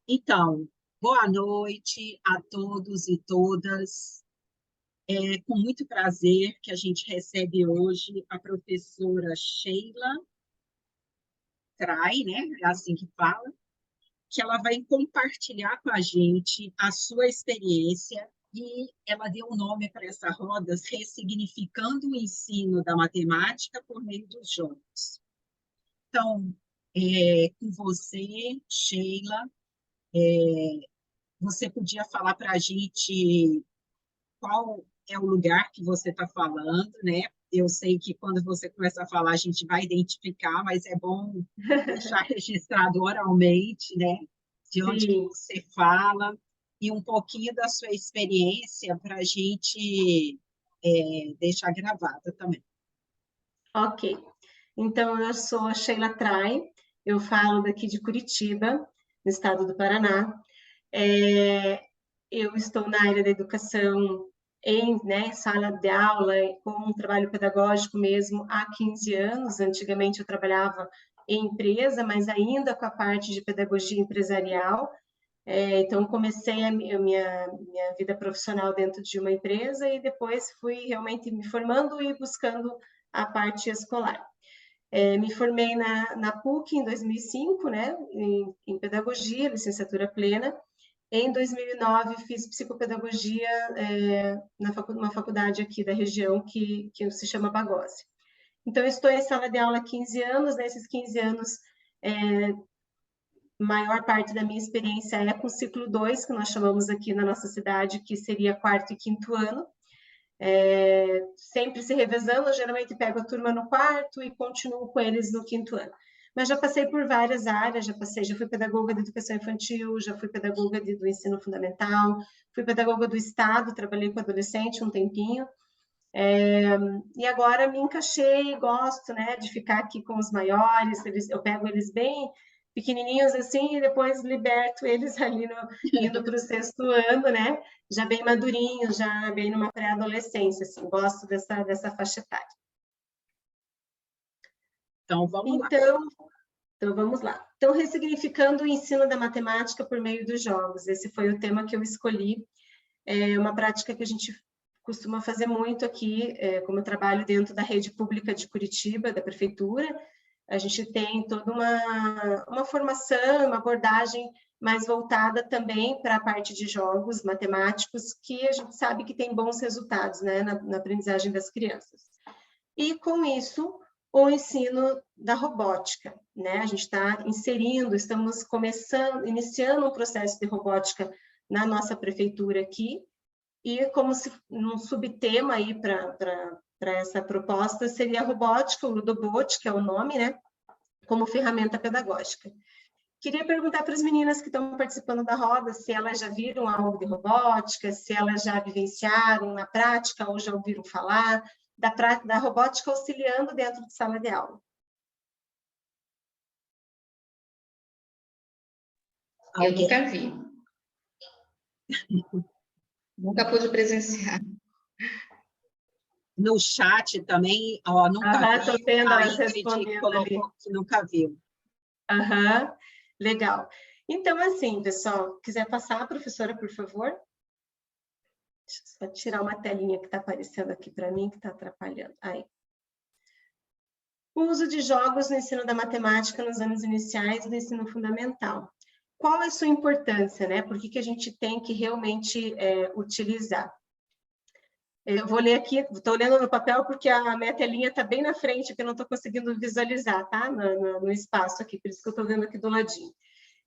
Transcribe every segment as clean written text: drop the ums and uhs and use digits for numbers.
Então, boa noite a todos e todas. É com muito prazer que a gente recebe hoje a professora Sheila Trai, né? É assim que fala, que ela vai compartilhar com a gente a sua experiência e ela deu um nome para essa roda, ressignificando o ensino da matemática por meio dos jogos. Então, com você, Sheila, você podia falar para a gente qual é o lugar que você está falando, né? Eu sei que quando você começa a falar, a gente vai identificar, mas é bom deixar registrado oralmente, né? De onde que Sim, você fala e um pouquinho da sua experiência para a gente deixar gravada também. ok. Então, eu sou a Sheila Trai, eu falo daqui de Curitiba, no estado do Paraná. É, eu estou na área da educação em, né, sala de aula, com um trabalho pedagógico mesmo há 15 anos. Antigamente eu trabalhava em empresa, mas ainda com a parte de pedagogia empresarial. Então, comecei a minha vida profissional dentro de uma empresa e depois fui realmente me formando e buscando a parte escolar. Me formei na PUC em 2005, né, em pedagogia, licenciatura plena. Em 2009, fiz psicopedagogia numa faculdade aqui da região que se chama Bagose. Então, eu estou em sala de aula há 15 anos. Nesses 15 anos, maior parte da minha experiência é com o ciclo 2, que nós chamamos aqui na nossa cidade, que seria quarto e quinto ano. Sempre se revezando, eu geralmente pego a turma no quarto e continuo com eles no quinto ano. Mas já passei por várias áreas, já fui pedagoga de educação infantil, já fui pedagoga do ensino fundamental, fui pedagoga do Estado, trabalhei com adolescente um tempinho, e agora me encaixei, gosto, né, de ficar aqui com os maiores. Eu pego eles bem pequenininhos assim e depois liberto eles ali indo para o sexto ano, né, já bem madurinhos, já bem numa pré-adolescência, assim, gosto dessa faixa etária. Então, vamos lá. Então, vamos lá. Então, ressignificando o ensino da matemática por meio dos jogos. Esse foi o tema que eu escolhi. É uma prática que a gente costuma fazer muito aqui, como eu trabalho dentro da rede pública de Curitiba, da prefeitura. A gente tem toda uma formação, uma abordagem mais voltada também para a parte de jogos matemáticos, que a gente sabe que tem bons resultados, né, na aprendizagem das crianças. E, com isso, o ensino da robótica, né? A gente está estamos iniciando um processo de robótica na nossa prefeitura aqui, e como se um subtema aí para essa proposta seria a robótica, o Ludobot, que é o nome, né? Como ferramenta pedagógica. Queria perguntar para as meninas que estão participando da roda se elas já viram algo de robótica, se elas já vivenciaram na prática ou já ouviram falar da robótica auxiliando dentro de sala de aula. Eu nunca vi. Nunca pude presenciar. No chat também, ó, nunca vi. Estou vendo A elas Ingrid respondendo colocou ali. que nunca viu. Legal. Então, assim, pessoal, quiser passar, professora, por favor? Deixa eu só tirar uma telinha que está aparecendo aqui para mim, que está atrapalhando. Aí. O uso de jogos no ensino da matemática nos anos iniciais do ensino fundamental. Qual é a sua importância, né? Por que a gente tem que realmente utilizar? Eu vou ler aqui, estou lendo no papel porque a minha telinha está bem na frente, que eu não estou conseguindo visualizar, tá? No espaço aqui, por isso que eu estou vendo aqui do ladinho.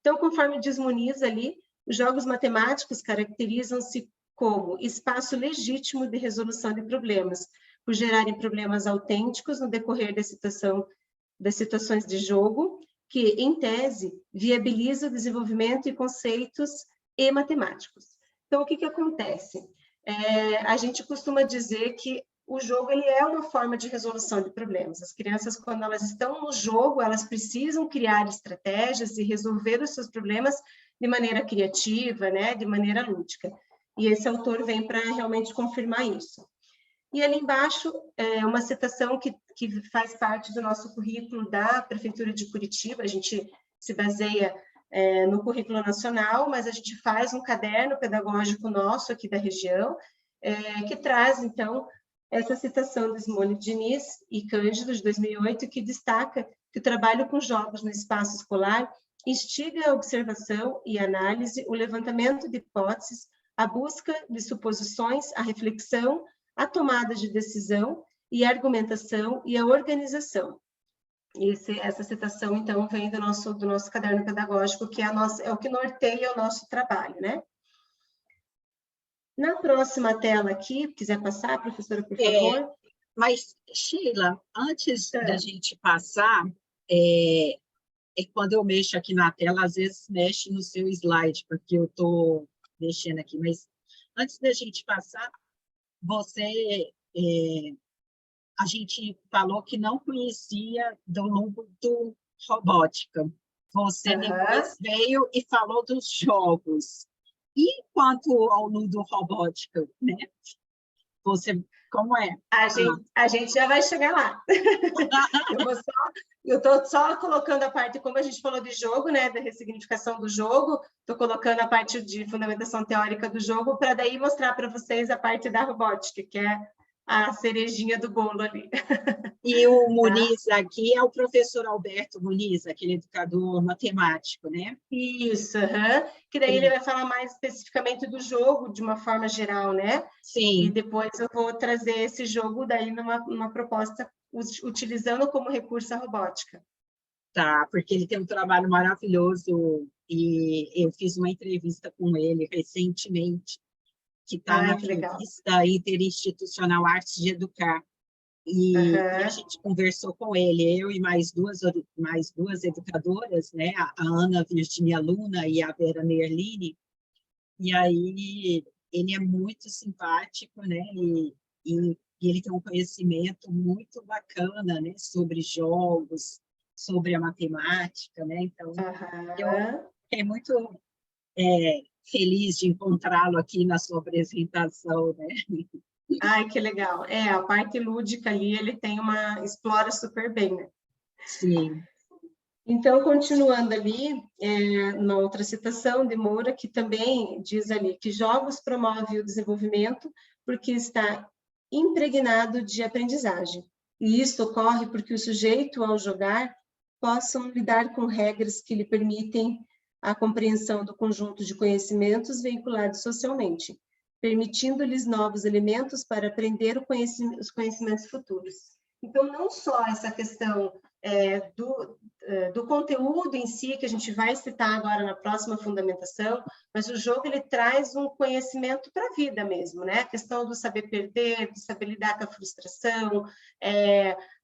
Então, conforme diz Muniz ali, os jogos matemáticos caracterizam-se como espaço legítimo de resolução de problemas, por gerarem problemas autênticos no decorrer das situações de jogo, que, em tese, viabiliza o desenvolvimento de conceitos e matemáticos. Então, o que acontece? A gente costuma dizer que o jogo ele é uma forma de resolução de problemas. As crianças, quando elas estão no jogo, elas precisam criar estratégias e resolver os seus problemas de maneira criativa, né, de maneira lúdica. E esse autor vem para realmente confirmar isso. E ali embaixo, uma citação que que faz parte do nosso currículo da Prefeitura de Curitiba. A gente se baseia no currículo nacional, mas a gente faz um caderno pedagógico nosso aqui da região, que traz, então, essa citação de Simone Diniz e Cândido, de 2008, que destaca que o trabalho com jogos no espaço escolar instiga a observação e análise, o levantamento de hipóteses, a busca de suposições, a reflexão, a tomada de decisão e a argumentação e a organização. Essa citação, então, vem do nosso caderno pedagógico, que é o que norteia o nosso trabalho, né? Na próxima tela aqui, quiser passar, professora, por favor. Mas, Sheila, antes da gente passar, quando eu mexo aqui na tela, às vezes mexe no seu slide, porque eu estou mexendo aqui, mas antes da gente passar, a gente falou que não conhecia do Ludo Robótica. Você depois veio e falou dos jogos. E quanto ao Ludo Robótica, né? Como é? A gente já vai chegar lá. Eu estou só colocando a parte, como a gente falou de jogo, né, da ressignificação do jogo, estou colocando a parte de fundamentação teórica do jogo, para daí mostrar para vocês a parte da robótica, que é a cerejinha do bolo ali. E o Muniz aqui é o professor Alberto Muniz, aquele educador matemático, né? Isso, que daí ele vai falar mais especificamente do jogo, de uma forma geral, né? Sim. E depois eu vou trazer esse jogo daí numa proposta utilizando como recurso a robótica. Tá, porque ele tem um trabalho maravilhoso e eu fiz uma entrevista com ele recentemente, que está na revista Interinstitucional Artes de Educar. E a gente conversou com ele, eu e mais duas educadoras, né? A Ana Virginia Luna e a Vera Merlini. E aí ele é muito simpático, né? E ele tem um conhecimento muito bacana, né? Sobre jogos, sobre a matemática, né? Então, eu fiquei muito feliz de encontrá-lo aqui na sua apresentação, né? Ai, que legal. A parte lúdica ali, ele explora super bem, né? Sim. Então, continuando ali, na outra citação de Moura, que também diz ali que jogos promovem o desenvolvimento porque está impregnado de aprendizagem. E isso ocorre porque o sujeito, ao jogar, possam lidar com regras que lhe permitem a compreensão do conjunto de conhecimentos veiculados socialmente, permitindo-lhes novos elementos para aprender os conhecimentos futuros. Então, não só essa questão do conteúdo em si, que a gente vai citar agora na próxima fundamentação, mas o jogo ele traz um conhecimento para a vida mesmo, né? A questão do saber perder, de saber lidar com a frustração,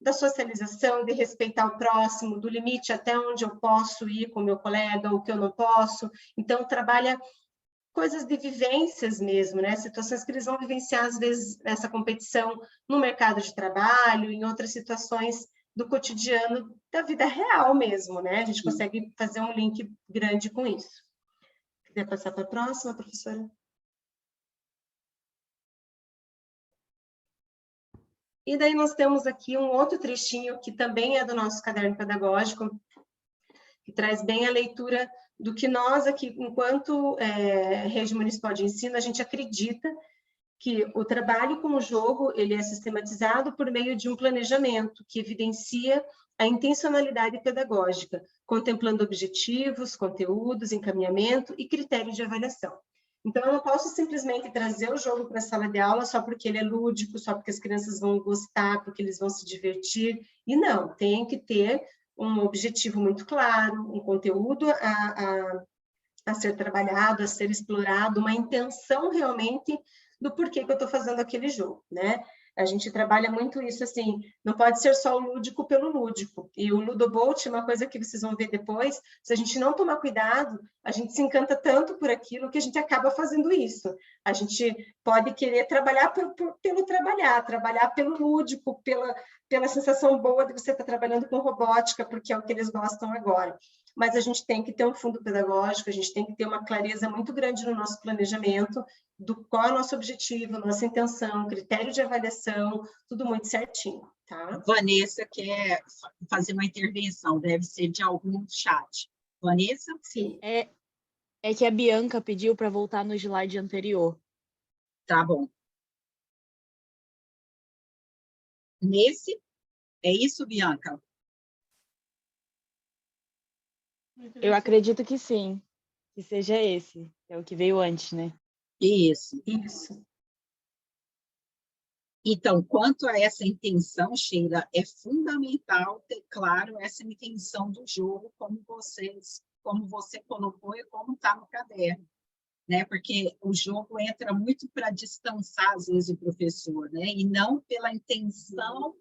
da socialização, de respeitar o próximo, do limite até onde eu posso ir com o meu colega, ou que eu não posso. Então, trabalha coisas de vivências mesmo, né? Situações que eles vão vivenciar, às vezes, nessa competição no mercado de trabalho, em outras situações do cotidiano, da vida real mesmo, né? A gente consegue fazer um link grande com isso. Quer passar para a próxima, professora? E daí nós temos aqui um outro trechinho que também é do nosso caderno pedagógico, que traz bem a leitura do que nós aqui, enquanto Rede Municipal de Ensino, a gente acredita que o trabalho com o jogo ele é sistematizado por meio de um planejamento que evidencia a intencionalidade pedagógica, contemplando objetivos, conteúdos, encaminhamento e critério de avaliação. Então, eu não posso simplesmente trazer o jogo para a sala de aula só porque ele é lúdico, só porque as crianças vão gostar, porque eles vão se divertir. E não, tem que ter um objetivo muito claro, um conteúdo a ser trabalhado, a ser explorado, uma intenção realmente do porquê que eu estou fazendo aquele jogo, né? A gente trabalha muito isso, assim, não pode ser só o lúdico pelo lúdico. E o Ludobolt, uma coisa que vocês vão ver depois, se a gente não tomar cuidado, a gente se encanta tanto por aquilo que a gente acaba fazendo isso. A gente pode querer trabalhar pelo trabalhar pelo lúdico, pela sensação boa de você estar trabalhando com robótica, porque é o que eles gostam agora. Mas a gente tem que ter um fundo pedagógico, a gente tem que ter uma clareza muito grande no nosso planejamento, do qual é o nosso objetivo, nossa intenção, critério de avaliação, tudo muito certinho. Tá? Vanessa quer fazer uma intervenção, deve ser de algum chat. Vanessa? Sim. É que a Bianca pediu para voltar no slide anterior. Tá bom. Nesse? É isso, Bianca? Eu acredito que sim, que seja esse, que é o que veio antes, né? Isso. Isso. Então, quanto a essa intenção, Sheila, é fundamental ter claro essa intenção do jogo, como você colocou e como está no caderno, né? Porque o jogo entra muito para distanciar, às vezes, o professor, né? E não pela intenção,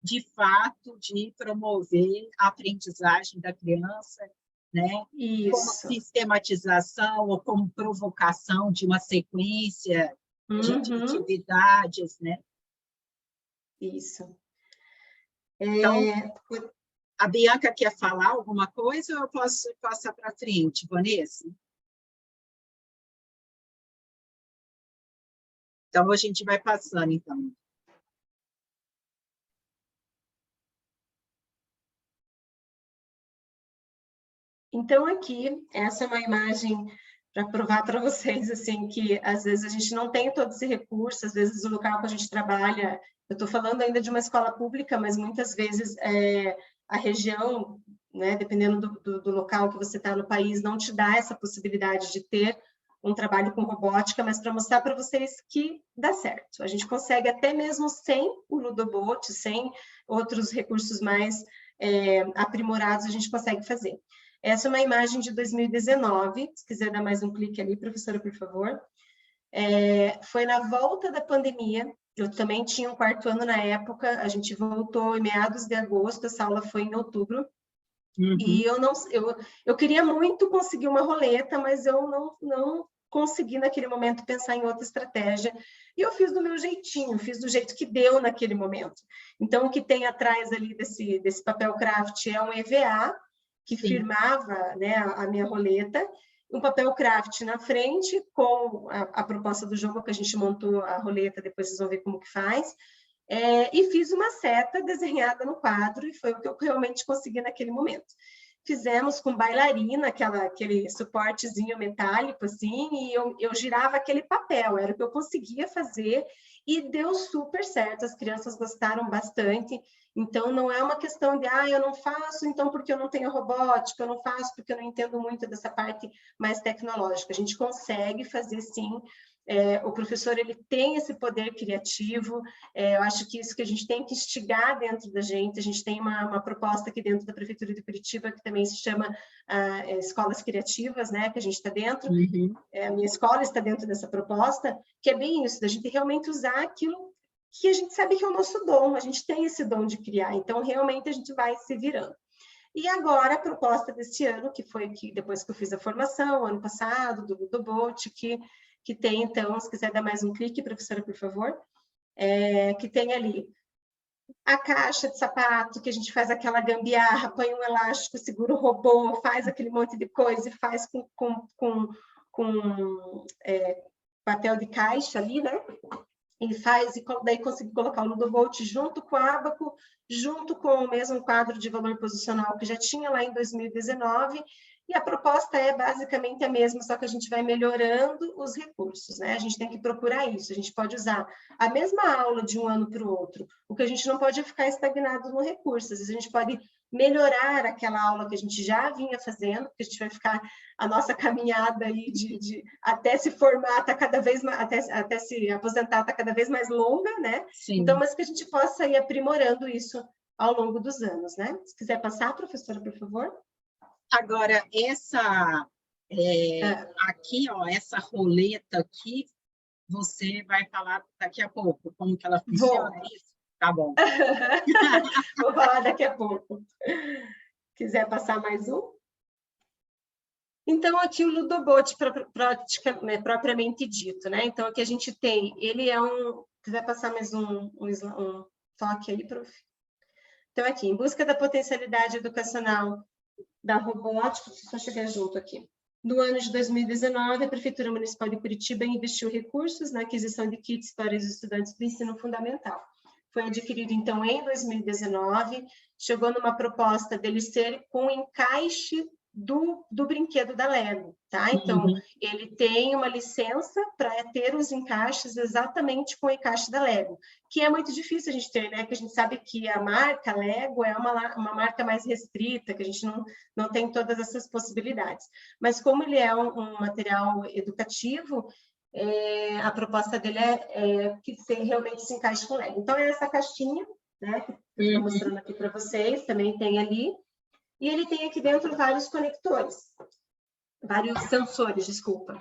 de fato, de promover a aprendizagem da criança, né? Como Isso. sistematização ou como provocação de uma sequência de Uhum. atividades, né? Isso. Então, a Bianca quer falar alguma coisa ou eu posso passar para frente, Vanessa? Então, a gente vai passando, então. Então, aqui, essa é uma imagem para provar para vocês, assim, que às vezes a gente não tem todo esse recurso, às vezes o local que a gente trabalha, eu estou falando ainda de uma escola pública, mas muitas vezes a região, né, dependendo do local que você está no país, não te dá essa possibilidade de ter um trabalho com robótica, mas para mostrar para vocês que dá certo. A gente consegue até mesmo sem o Ludobot, sem outros recursos mais aprimorados, a gente consegue fazer. Essa é uma imagem de 2019, se quiser dar mais um clique ali, professora, por favor. Foi na volta da pandemia, eu também tinha um quarto ano na época, a gente voltou em meados de agosto, essa aula foi em outubro, e eu queria muito conseguir uma roleta, mas eu não consegui naquele momento pensar em outra estratégia, e eu fiz do meu jeitinho, fiz do jeito que deu naquele momento. Então, o que tem atrás ali desse papel craft é um EVA, que firmava, né, a minha roleta, um papel craft na frente, com a proposta do jogo que a gente montou a roleta, depois vocês vão ver como que faz, e fiz uma seta desenhada no quadro, e foi o que eu realmente consegui naquele momento. Fizemos com bailarina, aquele suportezinho metálico, assim, e eu girava aquele papel, era o que eu conseguia fazer, e deu super certo, as crianças gostaram bastante. Então, não é uma questão de, eu não faço, então, porque eu não tenho robótica, eu não faço porque eu não entendo muito dessa parte mais tecnológica. A gente consegue fazer, sim. O professor, ele tem esse poder criativo, eu acho que isso que a gente tem que instigar dentro da gente. A gente tem uma proposta aqui dentro da Prefeitura de Curitiba, que também se chama Escolas Criativas, né, que a gente está dentro. Uhum. A minha escola está dentro dessa proposta, que é bem isso, da gente realmente usar aquilo que a gente sabe que é o nosso dom, a gente tem esse dom de criar, então realmente a gente vai se virando. E agora a proposta desse ano, que foi que depois que eu fiz a formação, ano passado, do Ludobot, que tem, então, se quiser dar mais um clique, professora, por favor, que tem ali a caixa de sapato, que a gente faz aquela gambiarra, põe um elástico, segura o robô, faz aquele monte de coisa e faz com papel de caixa ali, né? E faz, e daí consegui colocar o Ludobot junto com o Abaco, junto com o mesmo quadro de valor posicional que já tinha lá em 2019, e a proposta é basicamente a mesma, só que a gente vai melhorando os recursos, né? A gente tem que procurar isso, a gente pode usar a mesma aula de um ano para o outro, o que a gente não pode é ficar estagnado no recurso, às vezes a gente pode melhorar aquela aula que a gente já vinha fazendo, porque a gente vai ficar a nossa caminhada aí até se formar, tá cada vez mais, até se aposentar, está cada vez mais longa, né? Sim. Então, mas que a gente possa ir aprimorando isso ao longo dos anos, né? Se quiser passar, professora, por favor. Agora, aqui, ó, essa roleta aqui, você vai falar daqui a pouco como que ela funciona, é isso? Tá bom. Vou falar daqui a pouco. Quiser passar mais um? Então, aqui o Ludobot, propriamente dito, né? Então, aqui a gente tem, ele é quiser passar mais um toque aí, prof. Então, aqui, em busca da potencialidade educacional da robótica, só chegar junto aqui. No ano de 2019, a Prefeitura Municipal de Curitiba investiu recursos na aquisição de kits para os estudantes do ensino fundamental. foi adquirido, então, em 2019, chegou numa proposta dele ser com encaixe do brinquedo da Lego, tá? Então, ele tem uma licença para ter os encaixes exatamente com o encaixe da Lego, que é muito difícil a gente ter, né? Que a gente sabe que a marca Lego é uma marca mais restrita, que a gente não tem todas essas possibilidades. Mas como ele é um material educativo, a proposta dele é que realmente se encaixe com Lego. Então, é essa caixinha, né? Que eu estou mostrando aqui para vocês, também tem ali. E ele tem aqui dentro vários conectores, vários sensores, desculpa.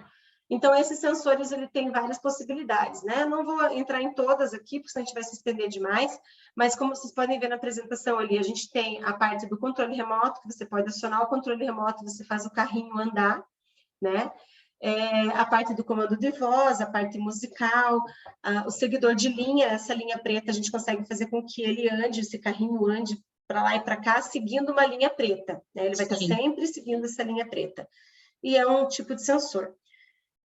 Então, esses sensores, ele tem várias possibilidades, né? Não vou entrar em todas aqui, porque senão a gente vai se estender demais, mas como vocês podem ver na apresentação ali, a gente tem a parte do controle remoto, que você pode acionar o controle remoto, você faz o carrinho andar, né? A parte do comando de voz, a parte musical, o seguidor de linha, essa linha preta, a gente consegue fazer com que ele ande, esse carrinho ande para lá e para cá, seguindo uma linha preta, né? Ele vai estar sempre seguindo essa linha preta. E é um tipo de sensor.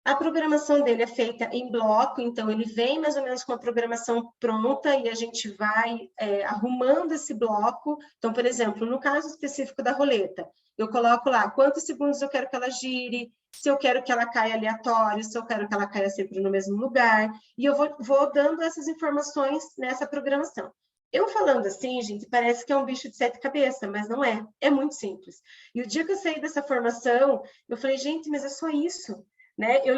A programação dele é feita em bloco, então ele vem mais ou menos com a programação pronta e a gente vai arrumando esse bloco. Então, por exemplo, no caso específico da roleta, eu coloco lá quantos segundos eu quero que ela gire, se eu quero que ela caia aleatório, se eu quero que ela caia sempre no mesmo lugar, e eu vou dando essas informações nessa programação. Eu falando assim, gente, parece que é um bicho de 7 cabeças, mas não é. É muito simples. E o dia que eu saí dessa formação, eu falei, gente, mas é só isso, né? Eu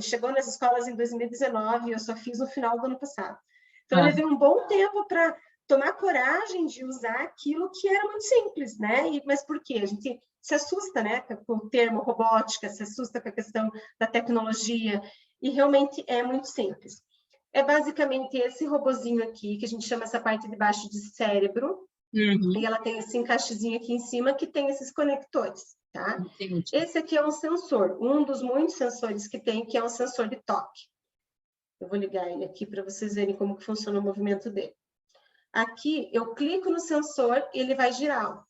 chegou nas escolas em 2019, eu só fiz no final do ano passado. Então, eu levei um bom tempo para tomar coragem de usar aquilo que era muito simples, né? Mas por quê? A gente se assusta, né, com o termo robótica, se assusta com a questão da tecnologia, e realmente é muito simples. É basicamente esse robozinho aqui, que a gente chama essa parte de baixo de cérebro, e ela tem esse encaixezinho aqui em cima que tem esses conectores, tá? Entendi. Esse aqui é um sensor, um dos muitos sensores que tem, que é um sensor de toque. Eu vou ligar ele aqui para vocês verem como que funciona o movimento dele. Aqui, eu clico no sensor e ele vai girar.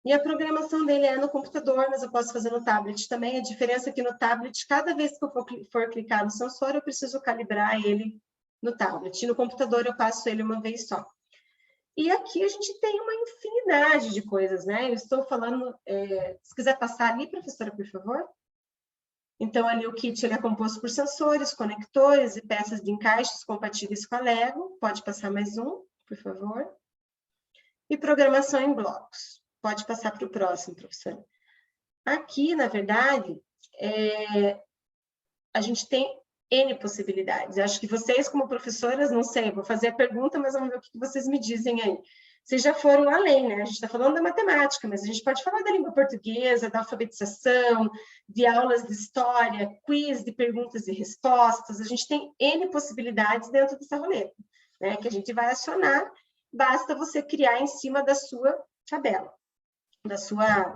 E a programação dele é no computador, mas eu posso fazer no tablet também. A diferença é que no tablet, cada vez que eu for clicar no sensor, eu preciso calibrar ele no tablet. E no computador, eu passo ele uma vez só. E aqui a gente tem uma infinidade de coisas, né? Eu estou falando... se quiser passar ali, professora, por favor. Então, ali o kit ele é composto por sensores, conectores e peças de encaixes compatíveis com a Lego. Pode passar mais um, por favor. E programação em blocos. Pode passar para o próximo, professora. Aqui, na verdade, a gente tem N possibilidades. Eu acho que vocês, como professoras, não sei, vou fazer a pergunta, mas vamos ver o que vocês me dizem aí. Vocês já foram além, né? A gente está falando da matemática, mas a gente pode falar da língua portuguesa, da alfabetização, de aulas de história, quiz de perguntas e respostas. A gente tem N possibilidades dentro dessa roleta, né? Que a gente vai acionar, basta você criar em cima da sua tabela, da sua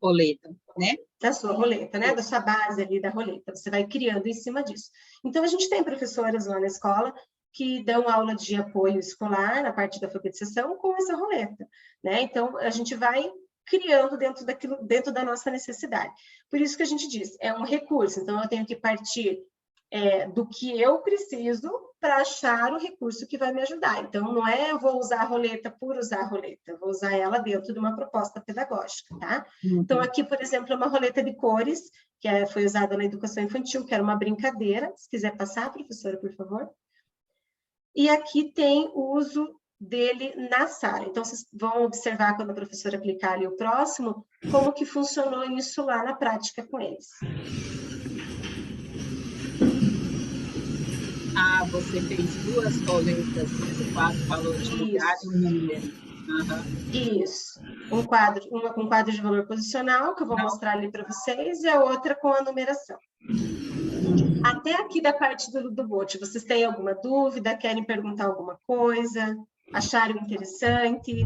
roleta, né? Da sua roleta, né? Da sua base ali da roleta. Você vai criando em cima disso. Então, a gente tem professoras lá na escola que dão aula de apoio escolar na parte da alfabetização com essa roleta, né? Então, a gente vai criando dentro da nossa necessidade. Por isso que a gente diz, é um recurso. Então, eu tenho que partir do que eu preciso para achar o recurso que vai me ajudar. Então, não é eu vou usar a roleta por usar a roleta, eu vou usar ela dentro de uma proposta pedagógica, tá? Então, aqui, por exemplo, é uma roleta de cores, que foi usada na educação infantil, que era uma brincadeira. Se quiser passar, professora, por favor. E aqui tem o uso dele na sala. Então, vocês vão observar, quando a professora aplicar ali o próximo, como que funcionou isso lá na prática com eles. Você fez 2 roletas, o quadro falou de lugar e um número. Isso. Uma com quadro de valor posicional, que eu vou mostrar ali para vocês, e a outra com a numeração. Até aqui da parte do Bolt, vocês têm alguma dúvida? Querem perguntar alguma coisa? Acharam interessante?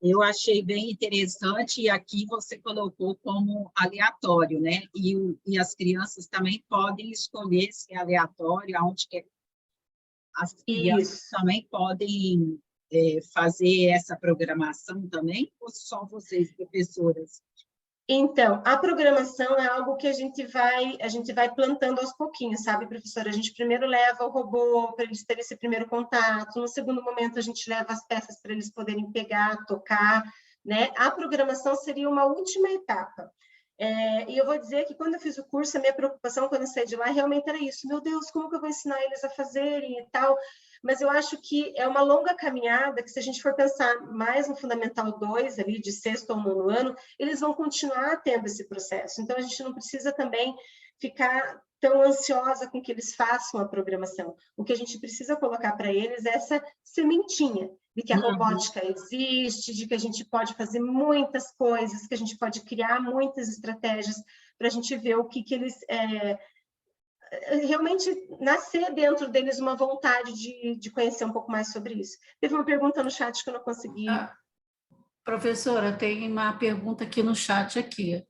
Eu achei bem interessante, e aqui você colocou como aleatório, né? E as crianças também podem escolher se é aleatório, aonde quer. As crianças também podem fazer essa programação também, ou só vocês, professoras? Então, a programação é algo que a gente vai plantando aos pouquinhos, sabe, professora? A gente primeiro leva o robô para eles terem esse primeiro contato, no segundo momento a gente leva as peças para eles poderem pegar, tocar, né? A programação seria uma última etapa. E eu vou dizer que quando eu fiz o curso, a minha preocupação quando eu saí de lá realmente era isso. Meu Deus, como que eu vou ensinar eles a fazerem e tal? Mas eu acho que é uma longa caminhada que, se a gente for pensar mais no Fundamental 2, ali de 6º ao 9º ano, eles vão continuar tendo esse processo. Então, a gente não precisa também ficar tão ansiosa com que eles façam a programação. O que a gente precisa colocar para eles é essa sementinha de que a robótica existe, de que a gente pode fazer muitas coisas, que a gente pode criar muitas estratégias para a gente ver o que eles... realmente nascer dentro deles uma vontade de conhecer um pouco mais sobre isso. Teve uma pergunta no chat que eu não consegui... Professora, tem uma pergunta aqui no chat aqui.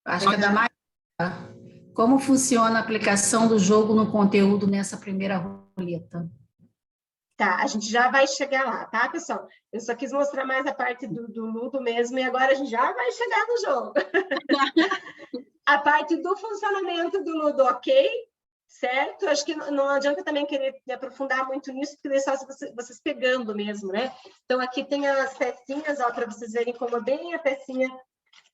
Acho que é da Maria. Como funciona a aplicação do jogo no conteúdo nessa primeira roleta? Tá, a gente já vai chegar lá, tá, pessoal? Eu só quis mostrar mais a parte do Ludo mesmo, e agora a gente já vai chegar no jogo. A parte do funcionamento do Ludo, ok? Certo? Acho que não adianta também querer me aprofundar muito nisso, porque é só vocês pegando mesmo, né? Então, aqui tem as pecinhas, ó, para vocês verem como é bem a pecinha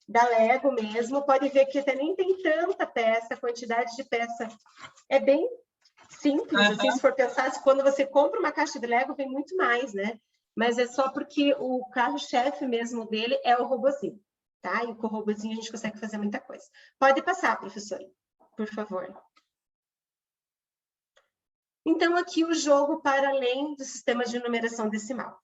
da Lego mesmo. Pode ver que até nem tem tanta peça, a quantidade de peça é bem simples, assim, se for pensar, quando você compra uma caixa de Lego, vem muito mais, né? Mas é só porque o carro-chefe mesmo dele é o robozinho, tá? E com o robozinho a gente consegue fazer muita coisa. Pode passar, professora, por favor. Então, aqui o jogo para além do sistema de numeração decimal.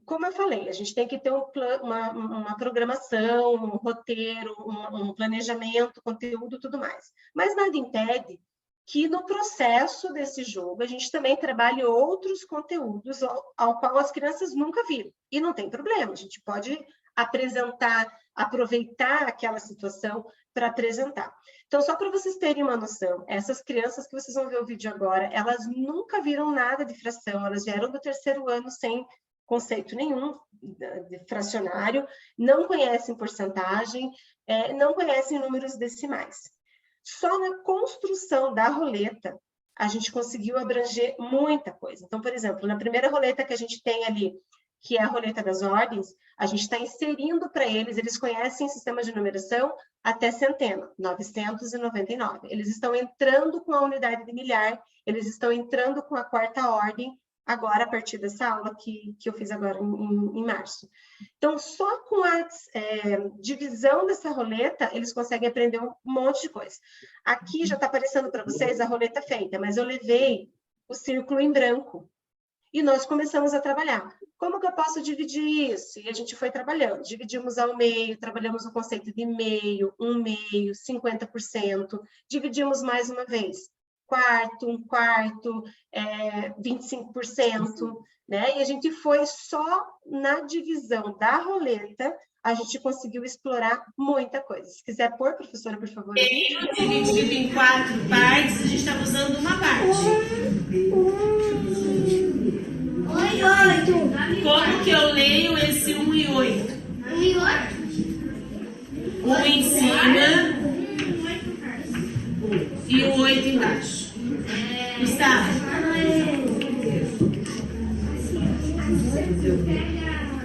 Como eu falei, a gente tem que ter uma programação, um roteiro, um planejamento, conteúdo, tudo mais. Mas nada impede que no processo desse jogo a gente também trabalhe outros conteúdos ao qual as crianças nunca viram. E não tem problema, a gente pode apresentar, aproveitar aquela situação para apresentar. Então, só para vocês terem uma noção, essas crianças que vocês vão ver o vídeo agora, elas nunca viram nada de fração, elas vieram do 3º ano sem conceito nenhum de fracionário, não conhecem porcentagem, não conhecem números decimais. Só na construção da roleta, a gente conseguiu abranger muita coisa. Então, por exemplo, na primeira roleta que a gente tem ali, que é a roleta das ordens, a gente está inserindo para eles, eles conhecem sistema de numeração até centena, 999. Eles estão entrando com a unidade de milhar, eles estão entrando com a 4ª ordem, agora a partir dessa aula que eu fiz agora em março. Então, só com a divisão dessa roleta, eles conseguem aprender um monte de coisa. Aqui já está aparecendo para vocês a roleta feita, mas eu levei o círculo em branco. E nós começamos a trabalhar. Como que eu posso dividir isso? E a gente foi trabalhando. Dividimos ao meio, trabalhamos o conceito de meio, 1/2, 50%. Dividimos mais uma vez. Quarto, 1/4, 25%. Né? E a gente foi só na divisão da roleta, a gente conseguiu explorar muita coisa. Se quiser pôr, professora, por favor. Dividido em 4 partes, a gente estava usando uma parte. Como que eu leio esse 1 e 8? 1 em cima e o 8 embaixo. Gustavo.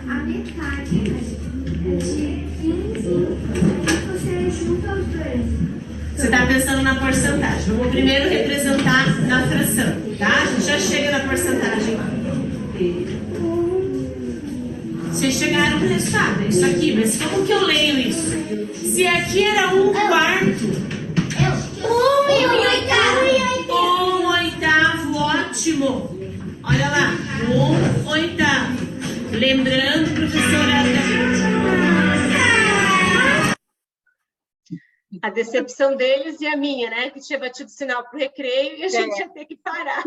A metade de 15 e você junta os dois. Você está pensando na porcentagem. Vamos primeiro representar na fração, tá? A gente já chega na porcentagem lá. Vocês chegaram no resultado, é isso aqui, mas como que eu leio isso? Se aqui era 1/4, 1/8, ótimo. Olha lá, 1/8. Lembrando, professora... A decepção deles e a minha, né? Que tinha batido sinal para o recreio e a gente ia ter que parar.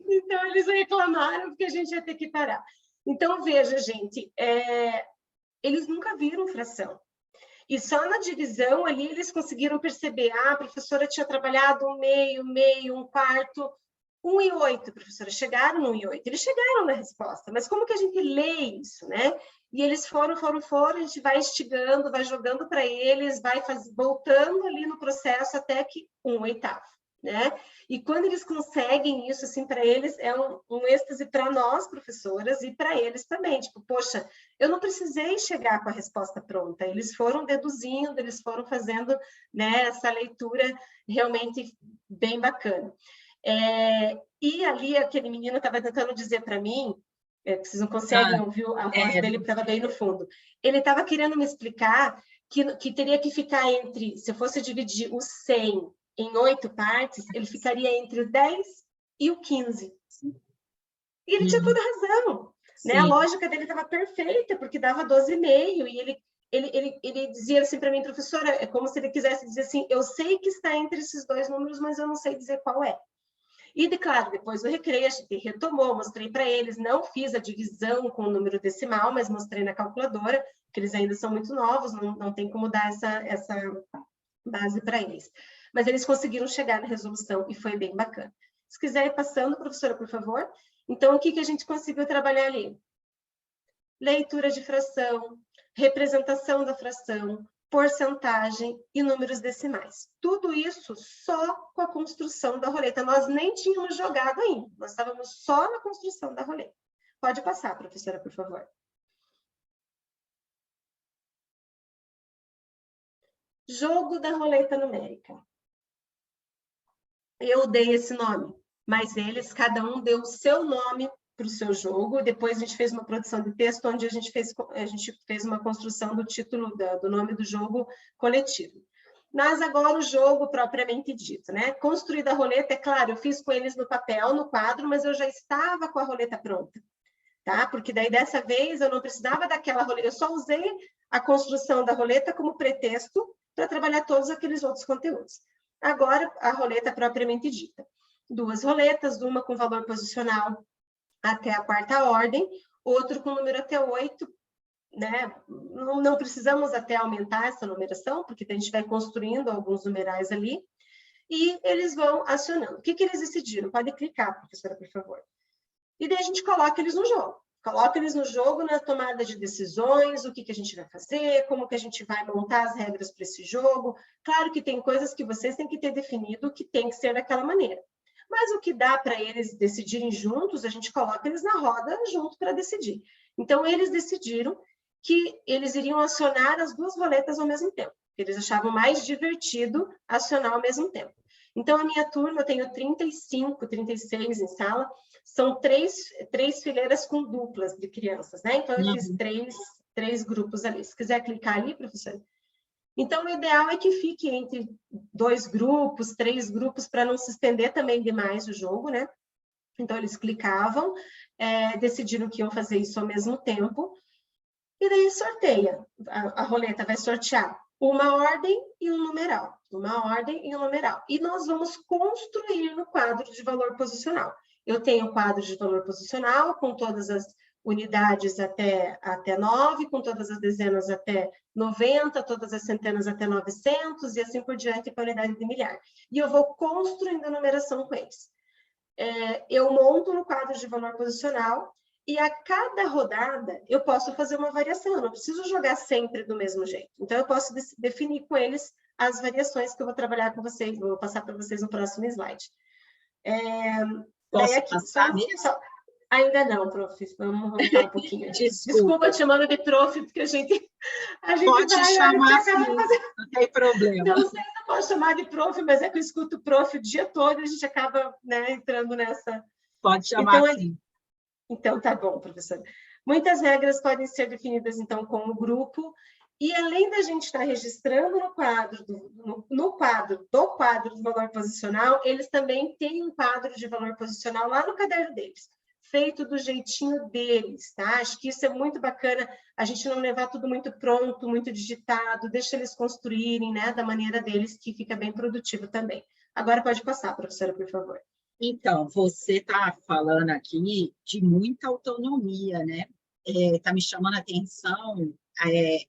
Então, eles reclamaram porque a gente ia ter que parar. Então, veja, gente, eles nunca viram fração. E só na divisão ali eles conseguiram perceber, a professora tinha trabalhado 1/2, 1/4, 1 e 8, professora, chegaram no 1 e 8. Eles chegaram na resposta, mas como que a gente lê isso, né? E eles foram, a gente vai instigando, vai jogando para eles, vai voltando ali no processo até que 1/8, né? E quando eles conseguem isso, assim, para eles, é um êxtase para nós, professoras, e para eles também. Tipo, poxa, eu não precisei chegar com a resposta pronta. Eles foram deduzindo, eles foram fazendo, né, essa leitura realmente bem bacana. E ali aquele menino estava tentando dizer para mim, que vocês não conseguem ouvir a voz dele, porque estava bem no fundo. Ele estava querendo me explicar que teria que ficar entre, se eu fosse dividir o 100 em 8 partes, ele ficaria entre o 10 e o 15. E ele tinha toda a razão. Né? A lógica dele estava perfeita, porque dava 12,5, e ele dizia assim para mim, professora, é como se ele quisesse dizer assim, eu sei que está entre esses dois números, mas eu não sei dizer qual é. E, claro, depois do recreio, a gente retomou, mostrei para eles, não fiz a divisão com o número decimal, mas mostrei na calculadora, porque eles ainda são muito novos, não tem como dar essa base para eles. Mas eles conseguiram chegar na resolução e foi bem bacana. Se quiser ir passando, professora, por favor. Então, o que a gente conseguiu trabalhar ali? Leitura de fração, representação da fração, porcentagem e números decimais. Tudo isso só com a construção da roleta. Nós nem tínhamos jogado ainda, nós estávamos só na construção da roleta. Pode passar, professora, por favor. Jogo da roleta numérica. Eu dei esse nome, mas eles, cada um deu o seu nome para o seu jogo. Depois a gente fez uma produção de texto onde a gente fez uma construção do título, do nome do jogo coletivo. Mas agora o jogo propriamente dito, né? Construída a roleta, é claro, eu fiz com eles no papel, no quadro, mas eu já estava com a roleta pronta, tá? Porque daí dessa vez eu não precisava daquela roleta, eu só usei a construção da roleta como pretexto para trabalhar todos aqueles outros conteúdos. Agora, a roleta propriamente dita. 2 roletas, uma com valor posicional até a 4ª ordem, outro com número até 8, né? Não precisamos até aumentar essa numeração, porque a gente vai construindo alguns numerais ali, e eles vão acionando. O que eles decidiram? Pode clicar, professora, por favor. E daí a gente coloca eles no jogo. Coloca eles no jogo, na tomada de decisões, o que a gente vai fazer, como que a gente vai montar as regras para esse jogo. Claro que tem coisas que vocês têm que ter definido que tem que ser daquela maneira. Mas o que dá para eles decidirem juntos, a gente coloca eles na roda junto para decidir. Então, eles decidiram que eles iriam acionar as 2 roletas ao mesmo tempo. Eles achavam mais divertido acionar ao mesmo tempo. Então, a minha turma, eu tenho 35, 36 em sala, são três fileiras com duplas de crianças, né? Então, eu fiz três grupos ali. Se quiser clicar ali, professora. Então, o ideal é que fique entre 2 grupos, 3 grupos, para não se estender também demais o jogo, né? Então, eles clicavam, decidiram que iam fazer isso ao mesmo tempo, e daí sorteia. A roleta vai sortear uma ordem e um numeral. Uma ordem e um numeral. E nós vamos construir no quadro de valor posicional. Eu tenho o quadro de valor posicional com todas as unidades até 9, com todas as dezenas até 90, todas as centenas até 900, e assim por diante com a unidade de milhar. E eu vou construindo a numeração com eles. Eu monto no quadro de valor posicional, e a cada rodada eu posso fazer uma variação, eu não preciso jogar sempre do mesmo jeito. Então, eu posso definir com eles as variações que eu vou trabalhar com vocês, vou passar para vocês no próximo slide. Posso passar mesmo? Ainda não, prof. Vamos voltar um pouquinho. Desculpa te chamando de prof, porque a gente pode vai, chamar assim, não tem problema. Não sei se eu posso chamar de prof, mas é que eu escuto prof o dia todo e a gente acaba, né, entrando nessa... Pode chamar assim. Então, tá bom, professora. Muitas regras podem ser definidas, então, como grupo, e além da gente estar registrando no quadro do quadro de valor posicional, eles também têm um quadro de valor posicional lá no caderno deles, feito do jeitinho deles, tá? Acho que isso é muito bacana, a gente não levar tudo muito pronto, muito digitado, deixa eles construírem, né, da maneira deles, que fica bem produtivo também. Agora pode passar, professora, por favor. Então, você está falando aqui de muita autonomia, né? Está me chamando a atenção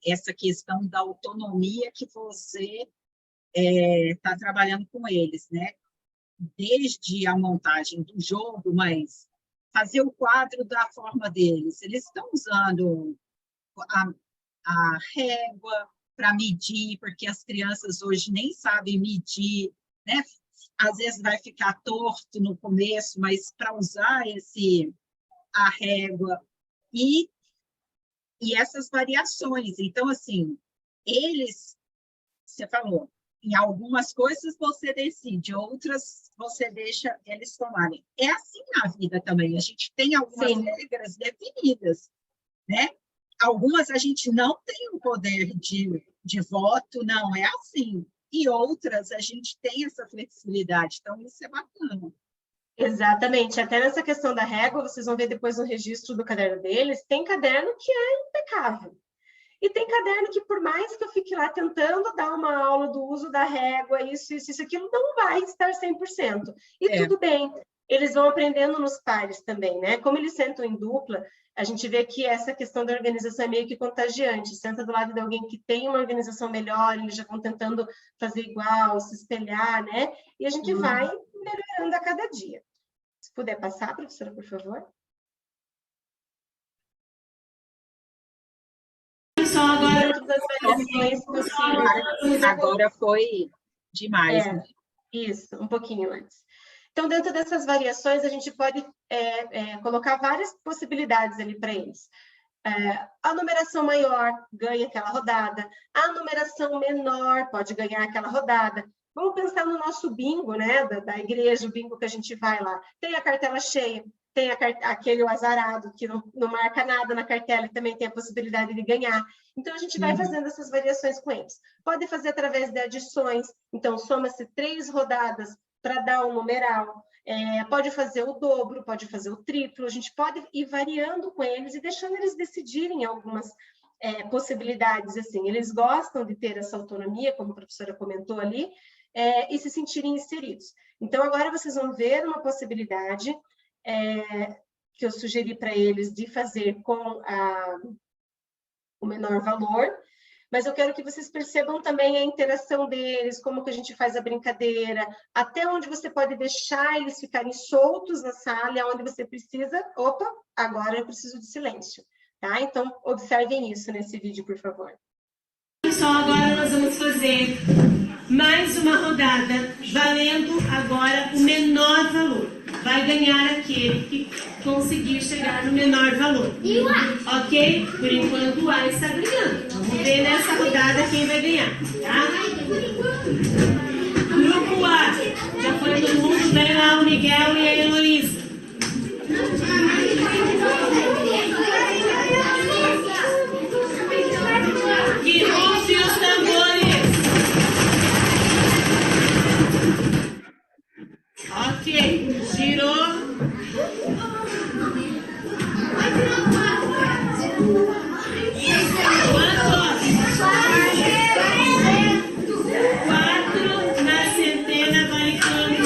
essa questão da autonomia que você está trabalhando com eles, né? desde a montagem do jogo, mas fazer o quadro da forma deles. Eles estão usando a régua para medir, porque as crianças hoje nem sabem medir, né? Às vezes vai ficar torto no começo, mas para usar a régua e essas variações. Então, assim, você falou, em algumas coisas você decide, outras você deixa eles tomarem. É assim na vida também, a gente tem algumas regras definidas, né? Algumas a gente não tem o poder de voto, não é assim. E outras a gente tem essa flexibilidade, então isso é bacana. Exatamente, até nessa questão da régua, vocês vão ver depois no registro do caderno deles, tem caderno que é impecável. E tem caderno que, por mais que eu fique lá tentando dar uma aula do uso da régua, isso, aquilo, não vai estar 100%. E tudo bem, eles vão aprendendo nos pares também, né? Como eles sentam em dupla, a gente vê que essa questão da organização é meio que contagiante. Senta do lado de alguém que tem uma organização melhor, eles já vão tentando fazer igual, se espelhar, né? E a gente vai melhorando a cada dia. Se puder passar, professora, por favor. Dentro das variações possíveis. Agora foi demais, né? Isso, um pouquinho antes. Então, dentro dessas variações, a gente pode colocar várias possibilidades ali para eles. A numeração maior ganha aquela rodada, a numeração menor pode ganhar aquela rodada. Vamos pensar no nosso bingo, né, da igreja, o bingo que a gente vai lá. Tem a cartela cheia, tem aquele azarado que não marca nada na cartela e também tem a possibilidade de ganhar. Então, a gente vai fazendo essas variações com eles. Pode fazer através de adições, então soma-se 3 rodadas para dar um numeral. Pode fazer o dobro, pode fazer o triplo, a gente pode ir variando com eles e deixando eles decidirem algumas possibilidades. Assim. Eles gostam de ter essa autonomia, como a professora comentou ali, e se sentirem inseridos. Então, agora vocês vão ver uma possibilidade que eu sugeri para eles de fazer com o menor valor, mas eu quero que vocês percebam também a interação deles, como que a gente faz a brincadeira, até onde você pode deixar eles ficarem soltos na sala, e onde você precisa, opa, agora eu preciso de silêncio, tá? Então, observem isso nesse vídeo, por favor. Pessoal, agora nós vamos fazer mais uma rodada, valendo agora o menor valor. Vai ganhar aquele que conseguir chegar no menor valor. Ok? Por enquanto o A está ganhando. Vamos ver nessa rodada quem vai ganhar, tá? Grupo A. Já foi todo mundo, vem lá o Miguel e a Heloísa. Que rufe os tambores. Ok, girou. Quatro na centena marcando.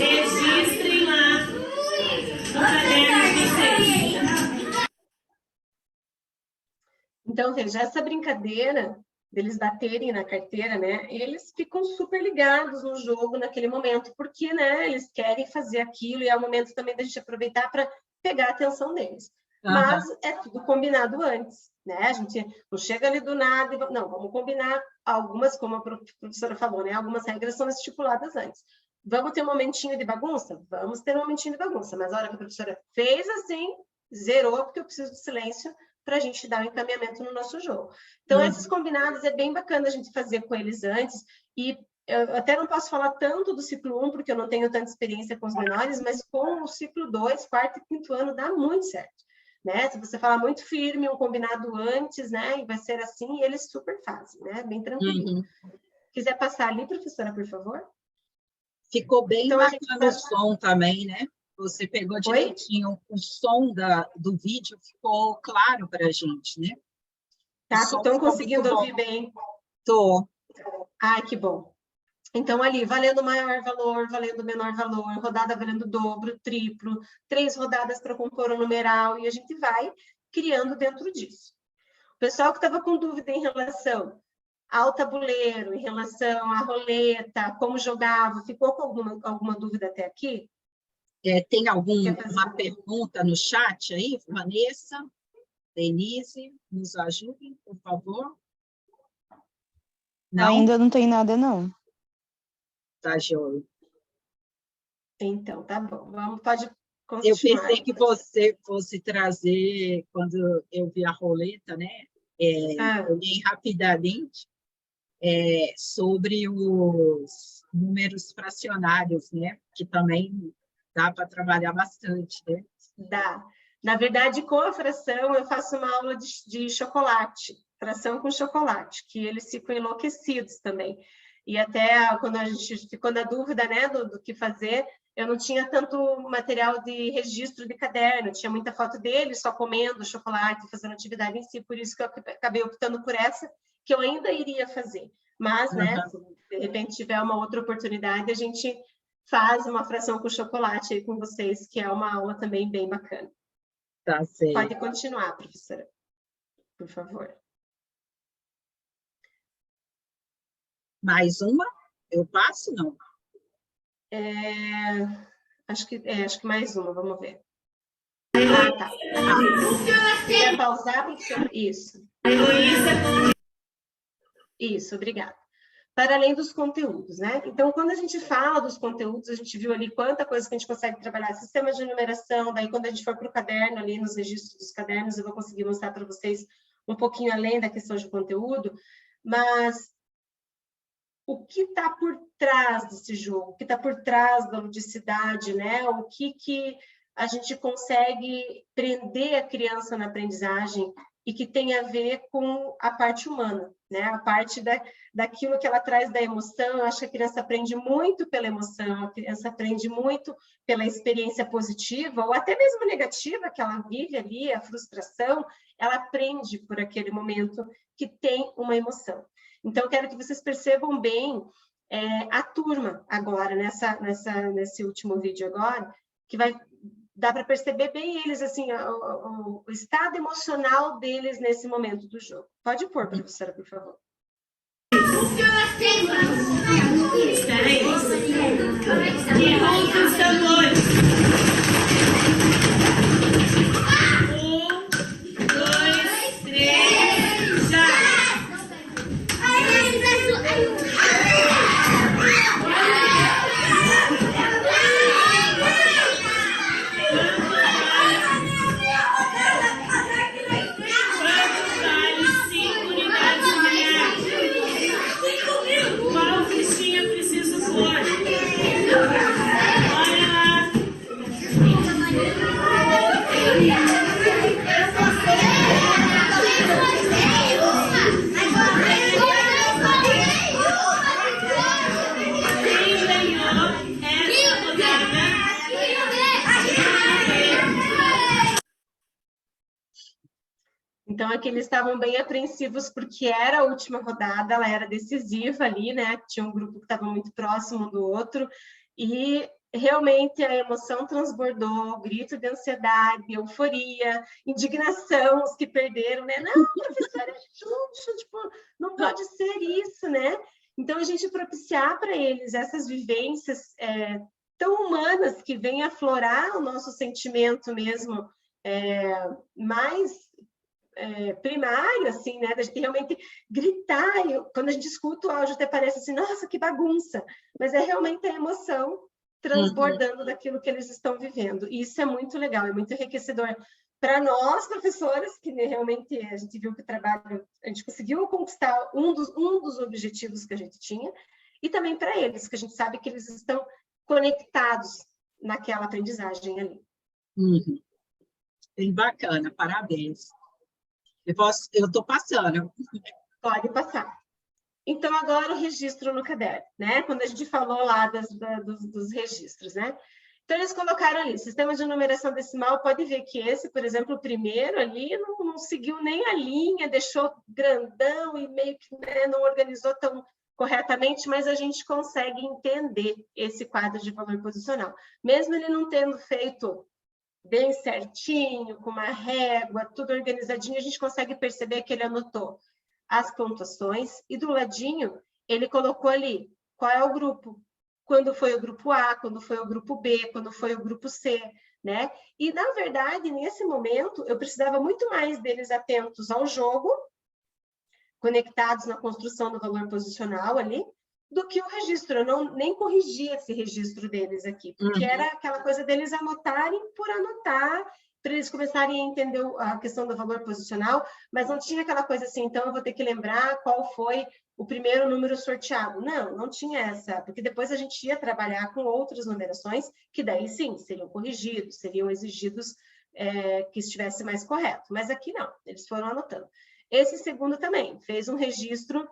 Registrem lá no caderno de vocês. Então, veja, essa brincadeira deles baterem na carteira, né? Eles ficam super ligados no jogo naquele momento, porque, né? Eles querem fazer aquilo e é o momento também da gente aproveitar para pegar a atenção deles. Mas é tudo combinado antes, né? A gente não chega ali do nada e não, vamos combinar algumas, como a professora falou, né? Algumas regras são estipuladas antes. Vamos ter um momentinho de bagunça? Vamos ter um momentinho de bagunça, mas a hora que a professora fez assim, zerou, porque eu preciso de silêncio para a gente dar um encaminhamento no nosso jogo. Então, esses combinados é bem bacana a gente fazer com eles antes, e eu até não posso falar tanto do ciclo 1, porque eu não tenho tanta experiência com os menores, mas com o ciclo 2, quarto e quinto ano, dá muito certo. Né? Se você falar muito firme, um combinado antes, né? E vai ser assim, e eles super fazem, né? Bem tranquilo. Quiser passar ali, professora, por favor? Ficou bem então, bacana o som também, né? Você pegou direitinho o som do vídeo, ficou claro para a gente, né? Tá, estão conseguindo ouvir bem? Tô. Ai, que bom. Então, ali, valendo maior valor, valendo menor valor, rodada valendo dobro, triplo, 3 rodadas para compor o numeral, e a gente vai criando dentro disso. O pessoal que estava com dúvida em relação ao tabuleiro, em relação à roleta, como jogava, ficou com alguma dúvida até aqui? Tem alguma pergunta no chat aí? Vanessa, Denise, nos ajudem, por favor. Não? Ainda não tem nada, não. Tá, joia. Então, tá bom. Pode continuar. Eu pensei que você fosse trazer, quando eu vi a roleta, né? Eu li rapidamente sobre os números fracionários, né? Que também dá para trabalhar bastante, né? Dá. Na verdade, com a fração, eu faço uma aula de chocolate, fração com chocolate, que eles ficam enlouquecidos também. E até quando a gente ficou na dúvida, né, do que fazer, eu não tinha tanto material de registro de caderno, tinha muita foto deles só comendo chocolate, fazendo atividade em si, por isso que eu acabei optando por essa, que eu ainda iria fazer. Mas, né, se de repente tiver uma outra oportunidade, a gente faz uma fração com chocolate aí com vocês, que é uma aula também bem bacana. Tá certo. Pode continuar, professora, por favor. Mais uma? Eu passo, não? Acho que mais uma, vamos ver. Ah, tá. Quer pausar? Isso. Isso, obrigada. Para além dos conteúdos, né? Então, quando a gente fala dos conteúdos, a gente viu ali quanta coisa que a gente consegue trabalhar, sistema de numeração, daí quando a gente for para o caderno, ali nos registros dos cadernos, eu vou conseguir mostrar para vocês um pouquinho além da questão de conteúdo, mas o que está por trás desse jogo, o que está por trás da ludicidade, né? O que a gente consegue prender a criança na aprendizagem e que tem a ver com a parte humana, né? A parte daquilo que ela traz da emoção. Eu acho que a criança aprende muito pela emoção, a criança aprende muito pela experiência positiva ou até mesmo negativa que ela vive ali, a frustração, ela aprende por aquele momento que tem uma emoção. Então, eu quero que vocês percebam bem a turma agora, nesse último vídeo agora, que dá para perceber bem eles, assim, o estado emocional deles nesse momento do jogo. Pode pôr, professora, por favor. Espera aí. E junta os tambores. 1, 2, 3, já! Então, aqui eles estavam bem apreensivos porque era a última rodada, ela era decisiva ali, né? Tinha um grupo que estava muito próximo do outro e realmente a emoção transbordou, grito de ansiedade, euforia, indignação, os que perderam, né? Não, professora, Xuxa, tipo, não pode ser isso, né? Então, a gente propiciar para eles essas vivências tão humanas que vêm aflorar o nosso sentimento mesmo mais primário, assim, né, da gente realmente gritar, quando a gente escuta o áudio até parece assim, nossa, que bagunça, mas é realmente a emoção transbordando daquilo que eles estão vivendo, e isso é muito legal, é muito enriquecedor para nós, professores, que realmente a gente viu que o trabalho, a gente conseguiu conquistar um dos objetivos que a gente tinha, e também para eles, que a gente sabe que eles estão conectados naquela aprendizagem ali. Bem bacana, parabéns. Eu estou passando. Pode passar. Então, agora o registro no caderno, né? Quando a gente falou lá dos registros, né? Então, eles colocaram ali, sistema de numeração decimal, pode ver que esse, por exemplo, o primeiro ali, não seguiu nem a linha, deixou grandão e meio que, né, não organizou tão corretamente, mas a gente consegue entender esse quadro de valor posicional. Mesmo ele não tendo feito bem certinho, com uma régua, tudo organizadinho, a gente consegue perceber que ele anotou as pontuações e do ladinho ele colocou ali qual é o grupo, quando foi o grupo A, quando foi o grupo B, quando foi o grupo C, né? E, na verdade, nesse momento, eu precisava muito mais deles atentos ao jogo, conectados na construção do valor posicional ali, do que o registro. Eu não, nem corrigia esse registro deles aqui, porque era aquela coisa deles anotarem por anotar, para eles começarem a entender a questão do valor posicional, mas não tinha aquela coisa assim, então eu vou ter que lembrar qual foi o primeiro número sorteado. Não, não tinha essa, porque depois a gente ia trabalhar com outras numerações, que daí sim, seriam corrigidos, seriam exigidos que estivesse mais correto. Mas aqui não, eles foram anotando. Esse segundo também, fez um registro,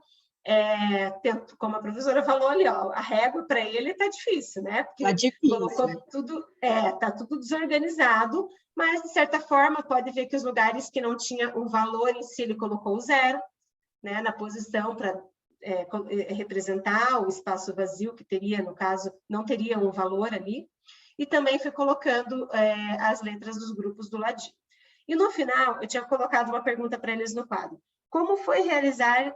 como a professora falou ali, ó, a régua para ele está difícil, né? Porque tá difícil. Colocou tudo, tá tudo desorganizado, mas, de certa forma, pode ver que os lugares que não tinha um valor em si, ele colocou o 0, né, na posição para representar o espaço vazio, que teria, no caso, não teria um valor ali, e também foi colocando as letras dos grupos do ladinho. E, no final, eu tinha colocado uma pergunta para eles no quadro. Como foi realizar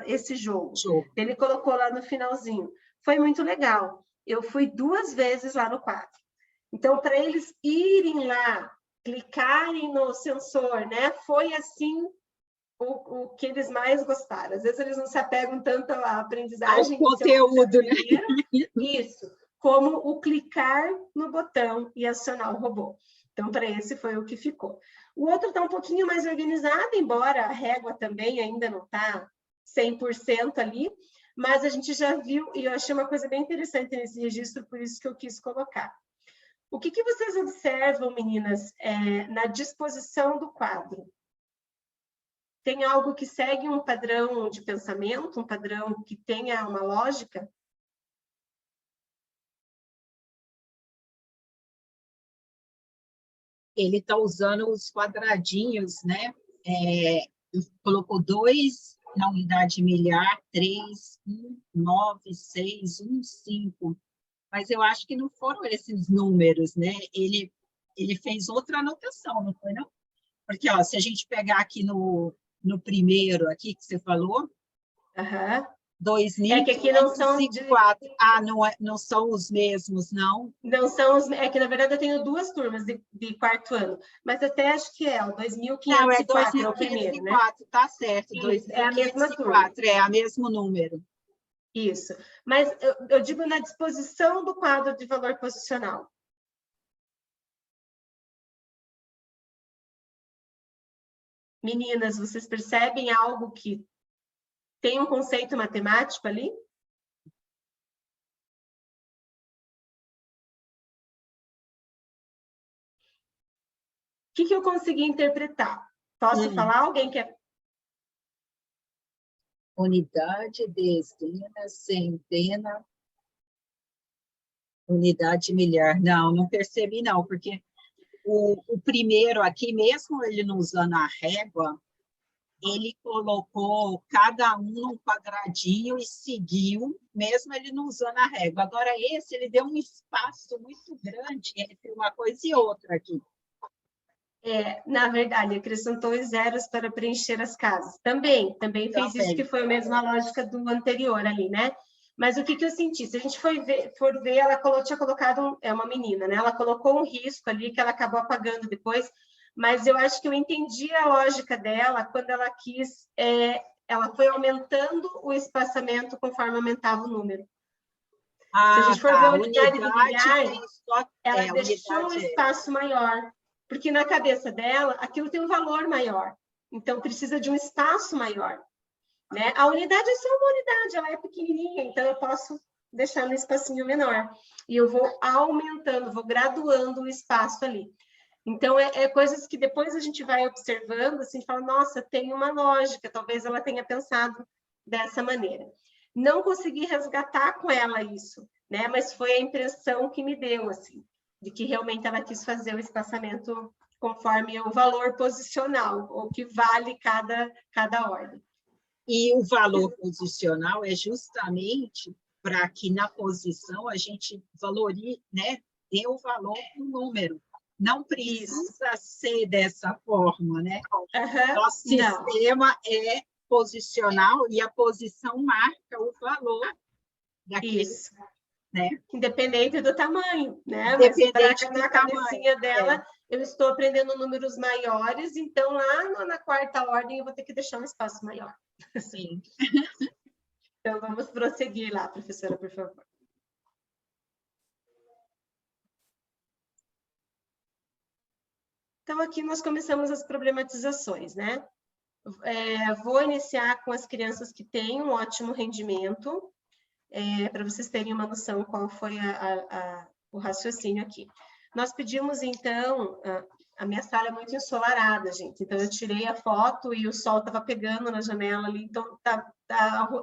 esse jogo? Ele colocou lá no finalzinho. Foi muito legal. Eu fui 2 vezes lá no quadro. Então, para eles irem lá, clicarem no sensor, né? Foi assim o que eles mais gostaram. Às vezes eles não se apegam tanto à aprendizagem. Ao conteúdo, né? Isso, como o clicar no botão e acionar o robô. Então, para esse foi o que ficou. O outro está um pouquinho mais organizado, embora a régua também ainda não está 100% ali, mas a gente já viu, e eu achei uma coisa bem interessante nesse registro, por isso que eu quis colocar. O que vocês observam, meninas, na disposição do quadro? Tem algo que segue um padrão de pensamento, um padrão que tenha uma lógica? Ele está usando os quadradinhos, né? Colocou 2 na unidade milhar, 3, 1, 9, 6, 1, 5. Mas eu acho que não foram esses números, né? Ele fez outra anotação, não foi, não? Porque, ó, se a gente pegar aqui no primeiro, aqui que você falou, 2.504. Que aqui não são não são os mesmos, não? Não são os... que, na verdade, eu tenho 2 turmas de 4º ano, mas até acho que o 2.504 não, é 2.504, o primeiro, né? Tá certo, Isso, é a mesma turma. É o mesmo número. Isso, mas eu digo na disposição do quadro de valor posicional. Meninas, vocês percebem algo que tem um conceito matemático ali? O que eu consegui interpretar? Posso falar? Alguém quer? Unidade, dezena, centena, unidade milhar. Não percebi, não, porque o primeiro aqui, mesmo ele não usando a régua, ele colocou cada um num quadradinho e seguiu, mesmo ele não usando a régua. Agora, esse, ele deu um espaço muito grande entre uma coisa e outra aqui. Na verdade, acrescentou os zeros para preencher as casas. Também fez isso, que foi a mesma lógica do anterior ali, né? Mas o que eu senti? Se a gente for ver, ela tinha colocado, uma menina, né? Ela colocou um risco ali que ela acabou apagando depois, mas eu acho que eu entendi a lógica dela quando ela quis, ela foi aumentando o espaçamento conforme aumentava o número. Se a gente for ver a unidade de milhares, ela deixou um espaço maior, porque na cabeça dela, aquilo tem um valor maior, então precisa de um espaço maior, né? A unidade é só uma unidade, ela é pequenininha, então eu posso deixar no espacinho menor, e eu vou aumentando, vou graduando o espaço ali. Então, coisas que depois a gente vai observando, assim, fala, nossa, tem uma lógica, talvez ela tenha pensado dessa maneira. Não consegui resgatar com ela isso, né? Mas foi a impressão que me deu, assim, de que realmente ela quis fazer o espaçamento conforme o valor posicional, ou que vale cada ordem. E o valor posicional é justamente para que na posição a gente valorize, né, dê o valor do número. Não precisa ser dessa forma, né? Nosso Não. sistema é posicional e a posição marca o valor daquele, Isso. né? Independente do tamanho, né? Mas Independente na do cabecinha tamanho, dela, eu estou aprendendo números maiores, então lá na quarta ordem eu vou ter que deixar um espaço maior. Sim. Então vamos prosseguir lá, professora, por favor. Então aqui nós começamos as problematizações, né? Vou iniciar com as crianças que têm um ótimo rendimento, para vocês terem uma noção qual foi o raciocínio aqui. Nós pedimos, então, a minha sala é muito ensolarada, gente, então eu tirei a foto e o sol estava pegando na janela ali, então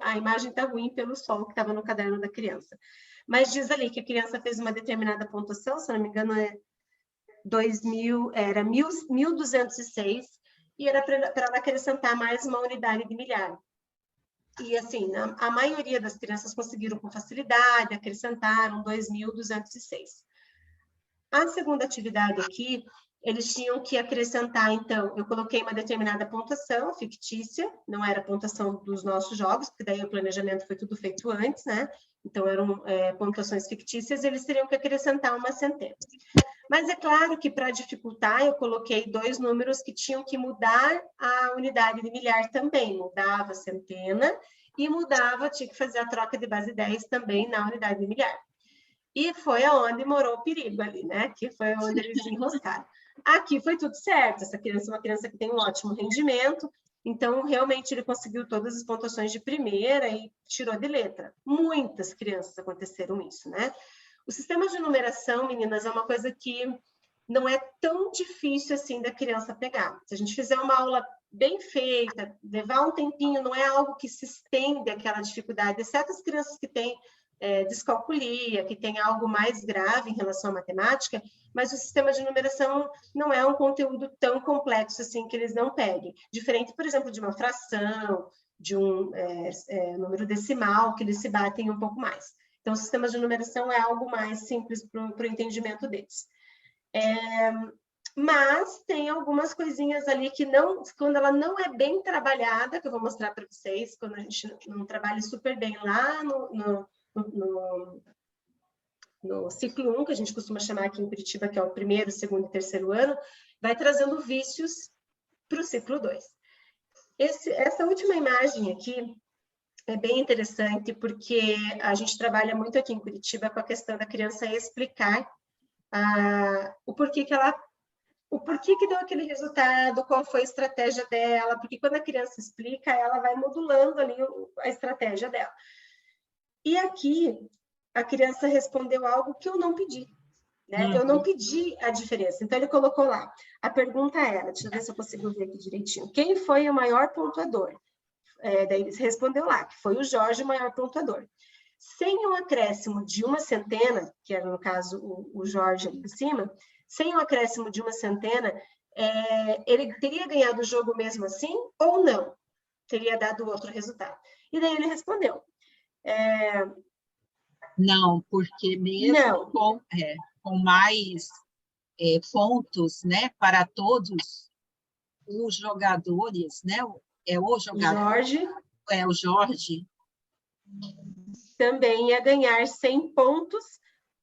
a imagem está ruim pelo sol que estava no caderno da criança. Mas diz ali que a criança fez uma determinada pontuação, se não me engano era 1.206, e era para ela acrescentar mais uma unidade de milhar. E, assim, a maioria das crianças conseguiram com facilidade, acrescentaram 2.206. A segunda atividade aqui, eles tinham que acrescentar, então, eu coloquei uma determinada pontuação fictícia, não era a pontuação dos nossos jogos, porque daí o planejamento foi tudo feito antes, né? Então, eram pontuações fictícias, eles teriam que acrescentar uma centena. Mas é claro que, para dificultar, eu coloquei 2 números que tinham que mudar a unidade de milhar também. Mudava a centena e tinha que fazer a troca de base 10 também na unidade de milhar. E foi aonde morou o perigo ali, né? Que foi onde eles se enroscaram. Aqui foi tudo certo. Essa criança é uma criança que tem um ótimo rendimento, então, realmente, ele conseguiu todas as pontuações de primeira e tirou de letra. Muitas crianças aconteceram isso, né? O sistema de numeração, meninas, é uma coisa que não é tão difícil assim da criança pegar. Se a gente fizer uma aula bem feita, levar um tempinho, não é algo que se estende aquela dificuldade, exceto as crianças que têm descalculia, que têm algo mais grave em relação à matemática, mas o sistema de numeração não é um conteúdo tão complexo assim que eles não peguem. Diferente, por exemplo, de uma fração, de um número decimal, que eles se batem um pouco mais. Então, o sistema de numeração é algo mais simples para o entendimento deles. Mas tem algumas coisinhas ali que não, quando ela não é bem trabalhada, que eu vou mostrar para vocês, quando a gente não trabalha super bem lá no ciclo 1, que a gente costuma chamar aqui em Curitiba, que é o primeiro, segundo e terceiro ano, vai trazendo vícios para o ciclo 2. Essa última imagem aqui é bem interessante, porque a gente trabalha muito aqui em Curitiba com a questão da criança explicar o porquê que deu aquele resultado, qual foi a estratégia dela, porque quando a criança explica, ela vai modulando ali a estratégia dela. E aqui, a criança respondeu algo que eu não pedi, né? Eu não pedi a diferença. Então, ele colocou lá, a pergunta era, deixa eu ver se eu consigo ver aqui direitinho, quem foi o maior pontuador? Daí ele respondeu lá, que foi o Jorge o maior pontuador. Sem um acréscimo de uma centena, que era, no caso, o Jorge ali em cima, sem um acréscimo de uma centena, ele teria ganhado o jogo mesmo assim ou não? Teria dado outro resultado. E daí ele respondeu. Não, porque mesmo com mais pontos, né, para todos os jogadores, né, o Jorge também ia ganhar 100 pontos,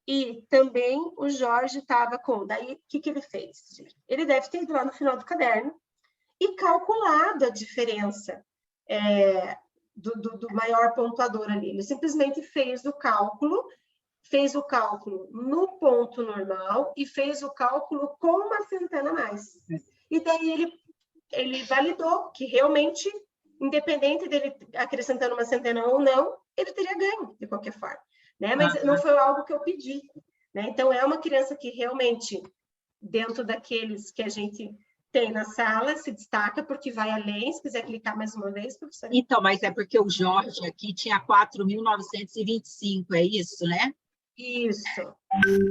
e também o Jorge estava com... Daí, o que ele fez? Ele deve ter ido lá no final do caderno e calculado a diferença do maior pontuador ali. Ele simplesmente fez o cálculo no ponto normal e fez o cálculo com uma centena a mais. E daí ele validou que realmente, independente dele acrescentando uma centena ou não, ele teria ganho, de qualquer forma. Né? Mas não foi algo que eu pedi. Né? Então, é uma criança que realmente, dentro daqueles que a gente tem na sala, se destaca porque vai além. Se quiser clicar mais uma vez, professora. Então, mas é porque o Jorge aqui tinha 4.925, é isso, né? Isso.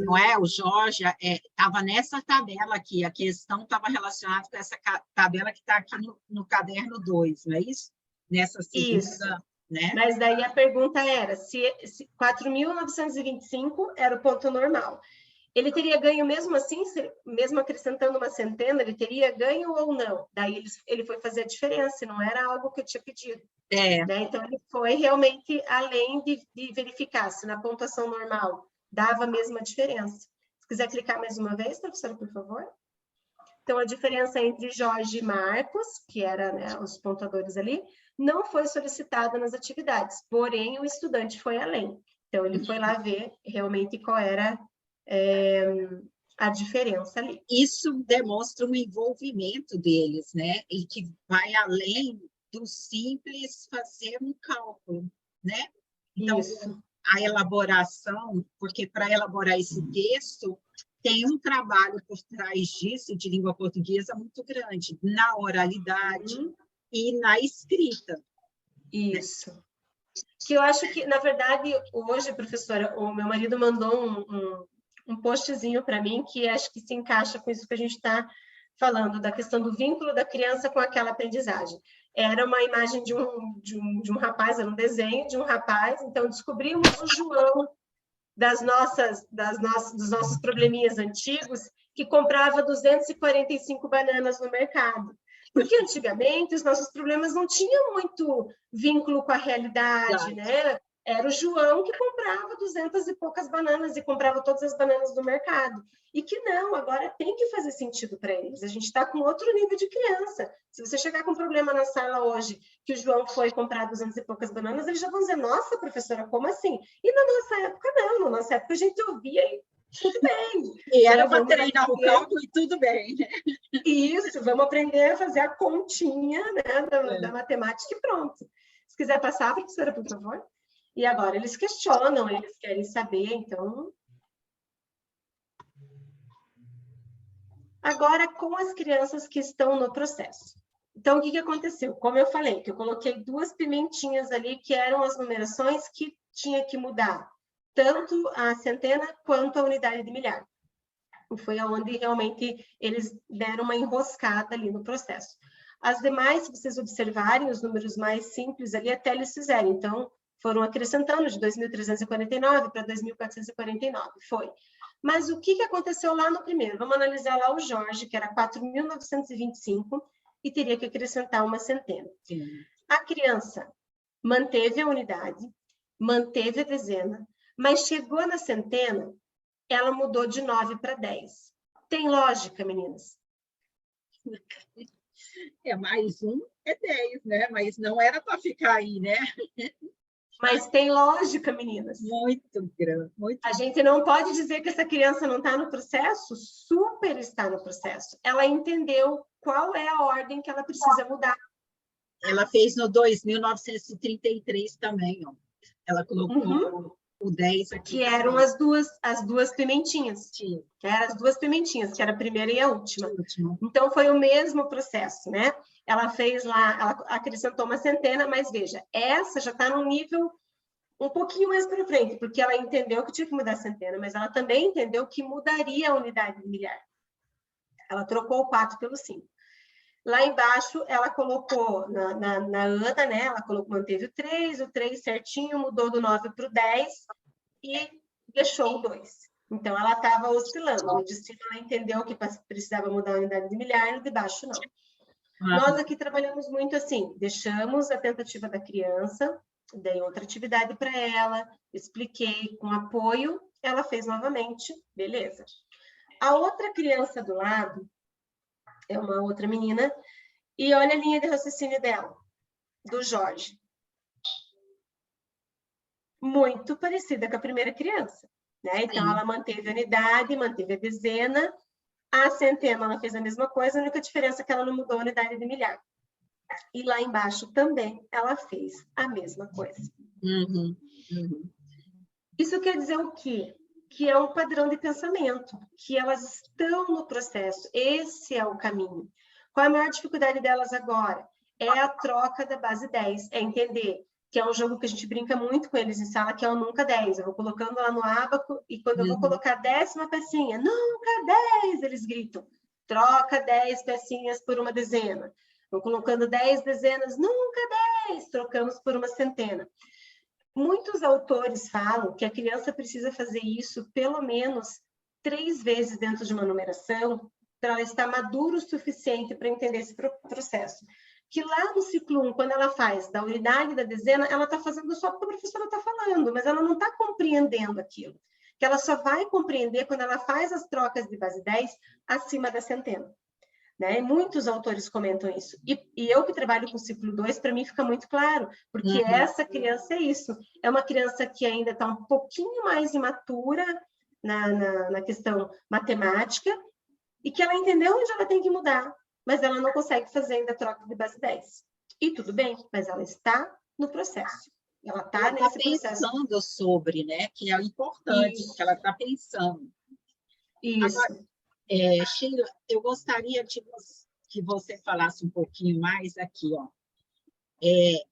Não é? O Jorge estava nessa tabela aqui, a questão estava relacionada com essa tabela que está aqui no caderno 2, não é isso? nessa Isso. segunda, né? Mas daí a pergunta era se 4.925 era o ponto normal. Ele teria ganho mesmo assim, mesmo acrescentando uma centena, ele teria ganho ou não? Daí ele foi fazer a diferença, não era algo que eu tinha pedido. Né? Então, ele foi realmente além de verificar se na pontuação normal dava a mesma diferença. Se quiser clicar mais uma vez, professora, por favor. Então, a diferença entre Jorge e Marcos, que eram, né, os pontuadores ali, não foi solicitada nas atividades, porém, o estudante foi além. Então, ele foi lá ver realmente qual era a diferença ali. Isso demonstra um envolvimento deles, né? E que vai além do simples fazer um cálculo, né? Então, Isso. a elaboração, porque para elaborar esse texto, tem um trabalho por trás disso, de língua portuguesa, muito grande, na oralidade e na escrita. Isso. Que eu acho que, na verdade, hoje, professora, o meu marido mandou um postzinho para mim que acho que se encaixa com isso que a gente está falando, da questão do vínculo da criança com aquela aprendizagem. Era uma imagem de um rapaz, era um desenho de um rapaz, então descobrimos o João dos nossos probleminhas antigos, que comprava 245 bananas no mercado. Porque antigamente os nossos problemas não tinham muito vínculo com a realidade, né? Era o João que comprava 200 e poucas bananas e comprava todas as bananas do mercado. E que não, agora tem que fazer sentido para eles. A gente está com outro nível de criança. Se você chegar com um problema na sala hoje, que o João foi comprar 200 e poucas bananas, eles já vão dizer, nossa, professora, como assim? E na nossa época, não. Na nossa época, a gente ouvia e tudo bem. E era para treinar o cálculo e tudo bem, né? Isso, vamos aprender a fazer a continha, né, da matemática e pronto. Se quiser passar, professora, por favor. E agora eles questionam, eles querem saber, então... Agora, com as crianças que estão no processo. Então, o que aconteceu? Como eu falei, que eu coloquei 2 pimentinhas ali, que eram as numerações que tinha que mudar, tanto a centena quanto a unidade de milhar. Foi onde realmente eles deram uma enroscada ali no processo. As demais, se vocês observarem, os números mais simples ali, até eles fizeram. Então, foram acrescentando de 2.349 para 2.449, foi. Mas o que aconteceu lá no primeiro? Vamos analisar lá o Jorge, que era 4.925, e teria que acrescentar uma centena. Sim. A criança manteve a unidade, manteve a dezena, mas chegou na centena, ela mudou de 9 para 10. Tem lógica, meninas? Mais um é 10, né? Mas não era para ficar aí, né? Mas tem lógica, meninas. Muito grande. A gente não pode dizer que essa criança não está no processo, super está no processo. Ela entendeu qual é a ordem que ela precisa mudar. Ela fez no 2.933 também, ó. Ela colocou o 10 aqui. Que eram as duas pimentinhas. Que eram as 2 pimentinhas, que era a primeira e a última. Então, foi o mesmo processo, né? Ela fez lá, ela acrescentou uma centena, mas veja, essa já está num nível um pouquinho mais para frente, porque ela entendeu que tinha que mudar a centena, mas ela também entendeu que mudaria a unidade de milhar. Ela trocou o 4 pelo 5. Lá embaixo, ela colocou, na Ana, né? Ela manteve o 3 certinho, mudou do 9 para o 10 e deixou o 2. Então, ela estava oscilando. No de cima, ela entendeu que precisava mudar a unidade de milhar, no de baixo, não. Nós aqui trabalhamos muito assim, deixamos a tentativa da criança, dei outra atividade para ela, expliquei com apoio, ela fez novamente, beleza. A outra criança do lado é uma outra menina, e olha a linha de raciocínio dela, do Jorge. Muito parecida com a primeira criança, né? Então, ela manteve a unidade, manteve a dezena, a centena ela fez a mesma coisa, a única diferença é que ela não mudou a unidade de milhar. E lá embaixo também ela fez a mesma coisa. Isso quer dizer o quê? Que é um padrão de pensamento, que elas estão no processo, esse é o caminho. Qual é a maior dificuldade delas agora? É a troca da base 10, é entender que é um jogo que a gente brinca muito com eles em sala, que é o nunca 10. Eu vou colocando lá no ábaco, e quando eu vou colocar a 10ª pecinha, nunca 10, eles gritam. Troca 10 pecinhas por uma dezena. Vão colocando 10 dezenas, nunca 10, trocamos por uma centena. Muitos autores falam que a criança precisa fazer isso pelo menos 3 vezes dentro de uma numeração para ela estar madura o suficiente para entender esse processo. Que lá no ciclo 1, quando ela faz da unidade da dezena, ela está fazendo só porque a professora está falando, mas ela não está compreendendo aquilo. Que ela só vai compreender quando ela faz as trocas de base 10 acima da centena. Né? Muitos autores comentam isso. E eu que trabalho com o ciclo 2, para mim fica muito claro, porque essa criança é isso. É uma criança que ainda está um pouquinho mais imatura na questão matemática, e que ela entendeu onde ela tem que mudar, mas ela não consegue fazer ainda a troca de base 10. E tudo bem, mas ela está no processo. Ela está nesse processo. Pensando sobre, né? Que é o importante, Isso. que ela está pensando. Isso. Agora, Sheila, eu gostaria que você falasse um pouquinho mais aqui, ó.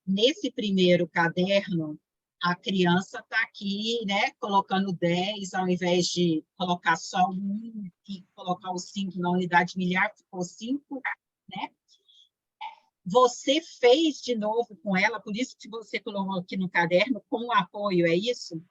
Nesse primeiro caderno, a criança está aqui, né, colocando 10, ao invés de colocar só 1 e colocar o 5 na unidade milhar, ficou 5, né? Você fez de novo com ela, por isso que você colocou aqui no caderno, com apoio, é isso?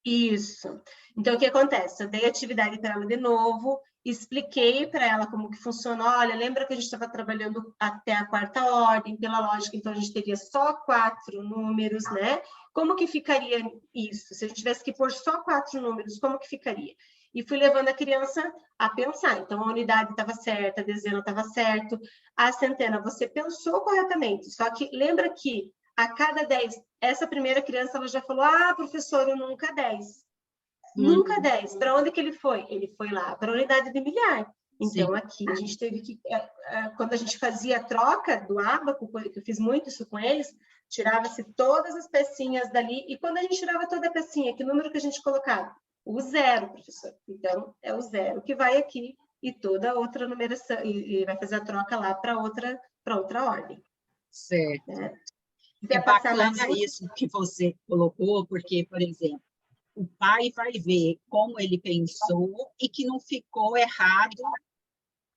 Isso. Então, o que acontece? Eu dei atividade para ela de novo, expliquei para ela como que funciona. Olha, lembra que a gente estava trabalhando até a 4ª ordem, pela lógica, então a gente teria só 4 números, né? Como que ficaria isso? Se a gente tivesse que pôr só 4 números, como que ficaria? E fui levando a criança a pensar. Então, a unidade estava certa, a dezena estava certo, a centena você pensou corretamente, só que lembra que a cada 10, essa primeira criança ela já falou, professor, eu nunca 10. Nunca 10. Para onde que ele foi? Ele foi lá para a unidade de milhar. Então, sim, aqui a gente teve que, quando a gente fazia a troca do ábaco, que eu fiz muito isso com eles, tirava-se todas as pecinhas dali, e quando a gente tirava toda a pecinha, que número que a gente colocava? O 0, professor. Então, é o 0 que vai aqui, e toda outra numeração, e vai fazer a troca lá para outra ordem. Certo. Né? É bacana isso que você colocou, porque, por exemplo, o pai vai ver como ele pensou e que não ficou errado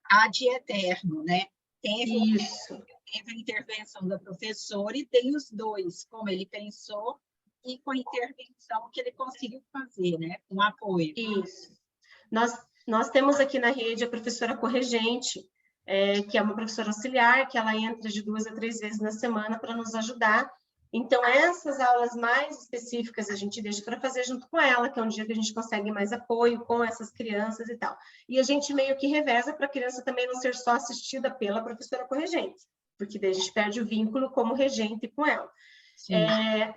ad eterno, né? Teve a intervenção da professora e tem os dois, como ele pensou e com a intervenção que ele conseguiu fazer, né? Com apoio. Isso. Nós temos aqui na rede a professora corregente, que é uma professora auxiliar, que ela entra de 2 a 3 vezes na semana para nos ajudar. Então, essas aulas mais específicas a gente deixa para fazer junto com ela, que é um dia que a gente consegue mais apoio com essas crianças e tal. E a gente meio que reveza para a criança também não ser só assistida pela professora corregente, porque daí a gente perde o vínculo como regente com ela.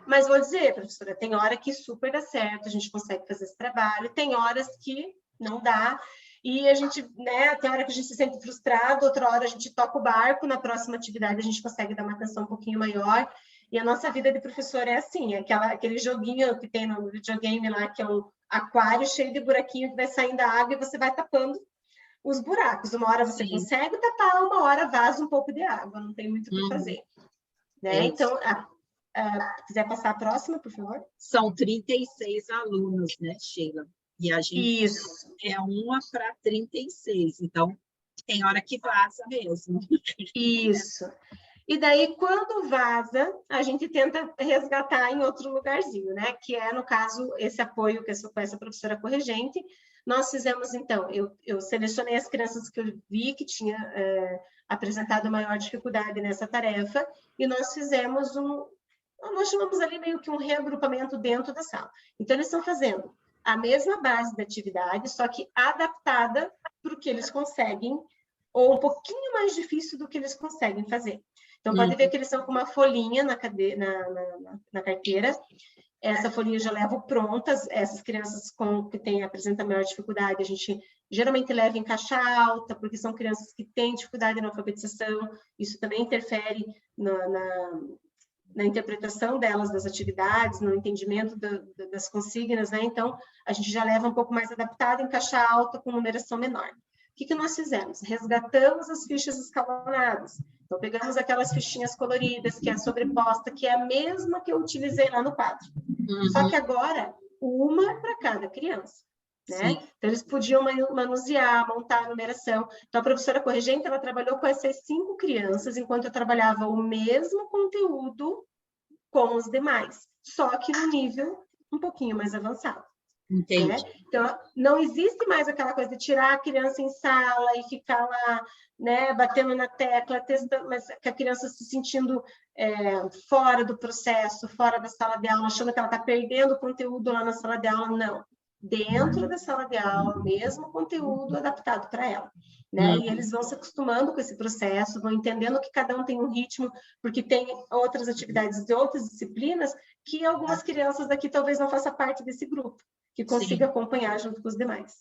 Mas vou dizer, professora, tem hora que super dá certo, a gente consegue fazer esse trabalho, tem horas que não dá, e a gente, né, tem hora que a gente se sente frustrado, outra hora a gente toca o barco, na próxima atividade a gente consegue dar uma atenção um pouquinho maior. E a nossa vida de professor é assim, aquele joguinho que tem no videogame lá, que é um aquário cheio de buraquinho que vai saindo da água e você vai tapando os buracos. Uma hora você consegue tapar, uma hora vaza um pouco de água, não tem muito o que fazer. Né? Então, quiser passar a próxima, por favor? São 36 alunos, né, Sheila? E a gente é 1 para 36, então tem hora que vaza mesmo. Isso. E daí, quando vaza, a gente tenta resgatar em outro lugarzinho, né? Que é, no caso, esse apoio que com essa professora corregente. Nós fizemos, então, eu selecionei as crianças que eu vi que tinha apresentado maior dificuldade nessa tarefa, e nós fizemos nós chamamos ali meio que um reagrupamento dentro da sala. Então, eles estão fazendo a mesma base da atividade, só que adaptada para o que eles conseguem, ou um pouquinho mais difícil do que eles conseguem fazer. Então, pode ver que eles estão com uma folhinha na carteira. Essa folhinha eu já levo prontas. Essas crianças que apresentam maior dificuldade, a gente geralmente leva em caixa alta, porque são crianças que têm dificuldade na alfabetização. Isso também interfere na interpretação delas das atividades, no entendimento das consignas, né? Então, a gente já leva um pouco mais adaptado em caixa alta, com numeração menor. O que nós fizemos? Resgatamos as fichas escalonadas. Então, pegamos aquelas fichinhas coloridas, que é sobreposta, que é a mesma que eu utilizei lá no quadro. Só que agora, uma para cada criança. né? Sim. Então, eles podiam manusear, montar a numeração. Então, a professora corrigente, ela trabalhou com essas 5 crianças, enquanto eu trabalhava o mesmo conteúdo com os demais, só que no nível um pouquinho mais avançado. Entendi. Né? Então, não existe mais aquela coisa de tirar a criança em sala e ficar lá, né, batendo na tecla, testando, mas que a criança se sentindo fora do processo, fora da sala de aula, achando que ela está perdendo o conteúdo lá na sala de aula. Não. Dentro da sala de aula, mesmo conteúdo adaptado para ela. Né? E eles vão se acostumando com esse processo, vão entendendo que cada um tem um ritmo, porque tem outras atividades de outras disciplinas que algumas crianças daqui talvez não façam parte desse grupo, que consiga acompanhar junto com os demais.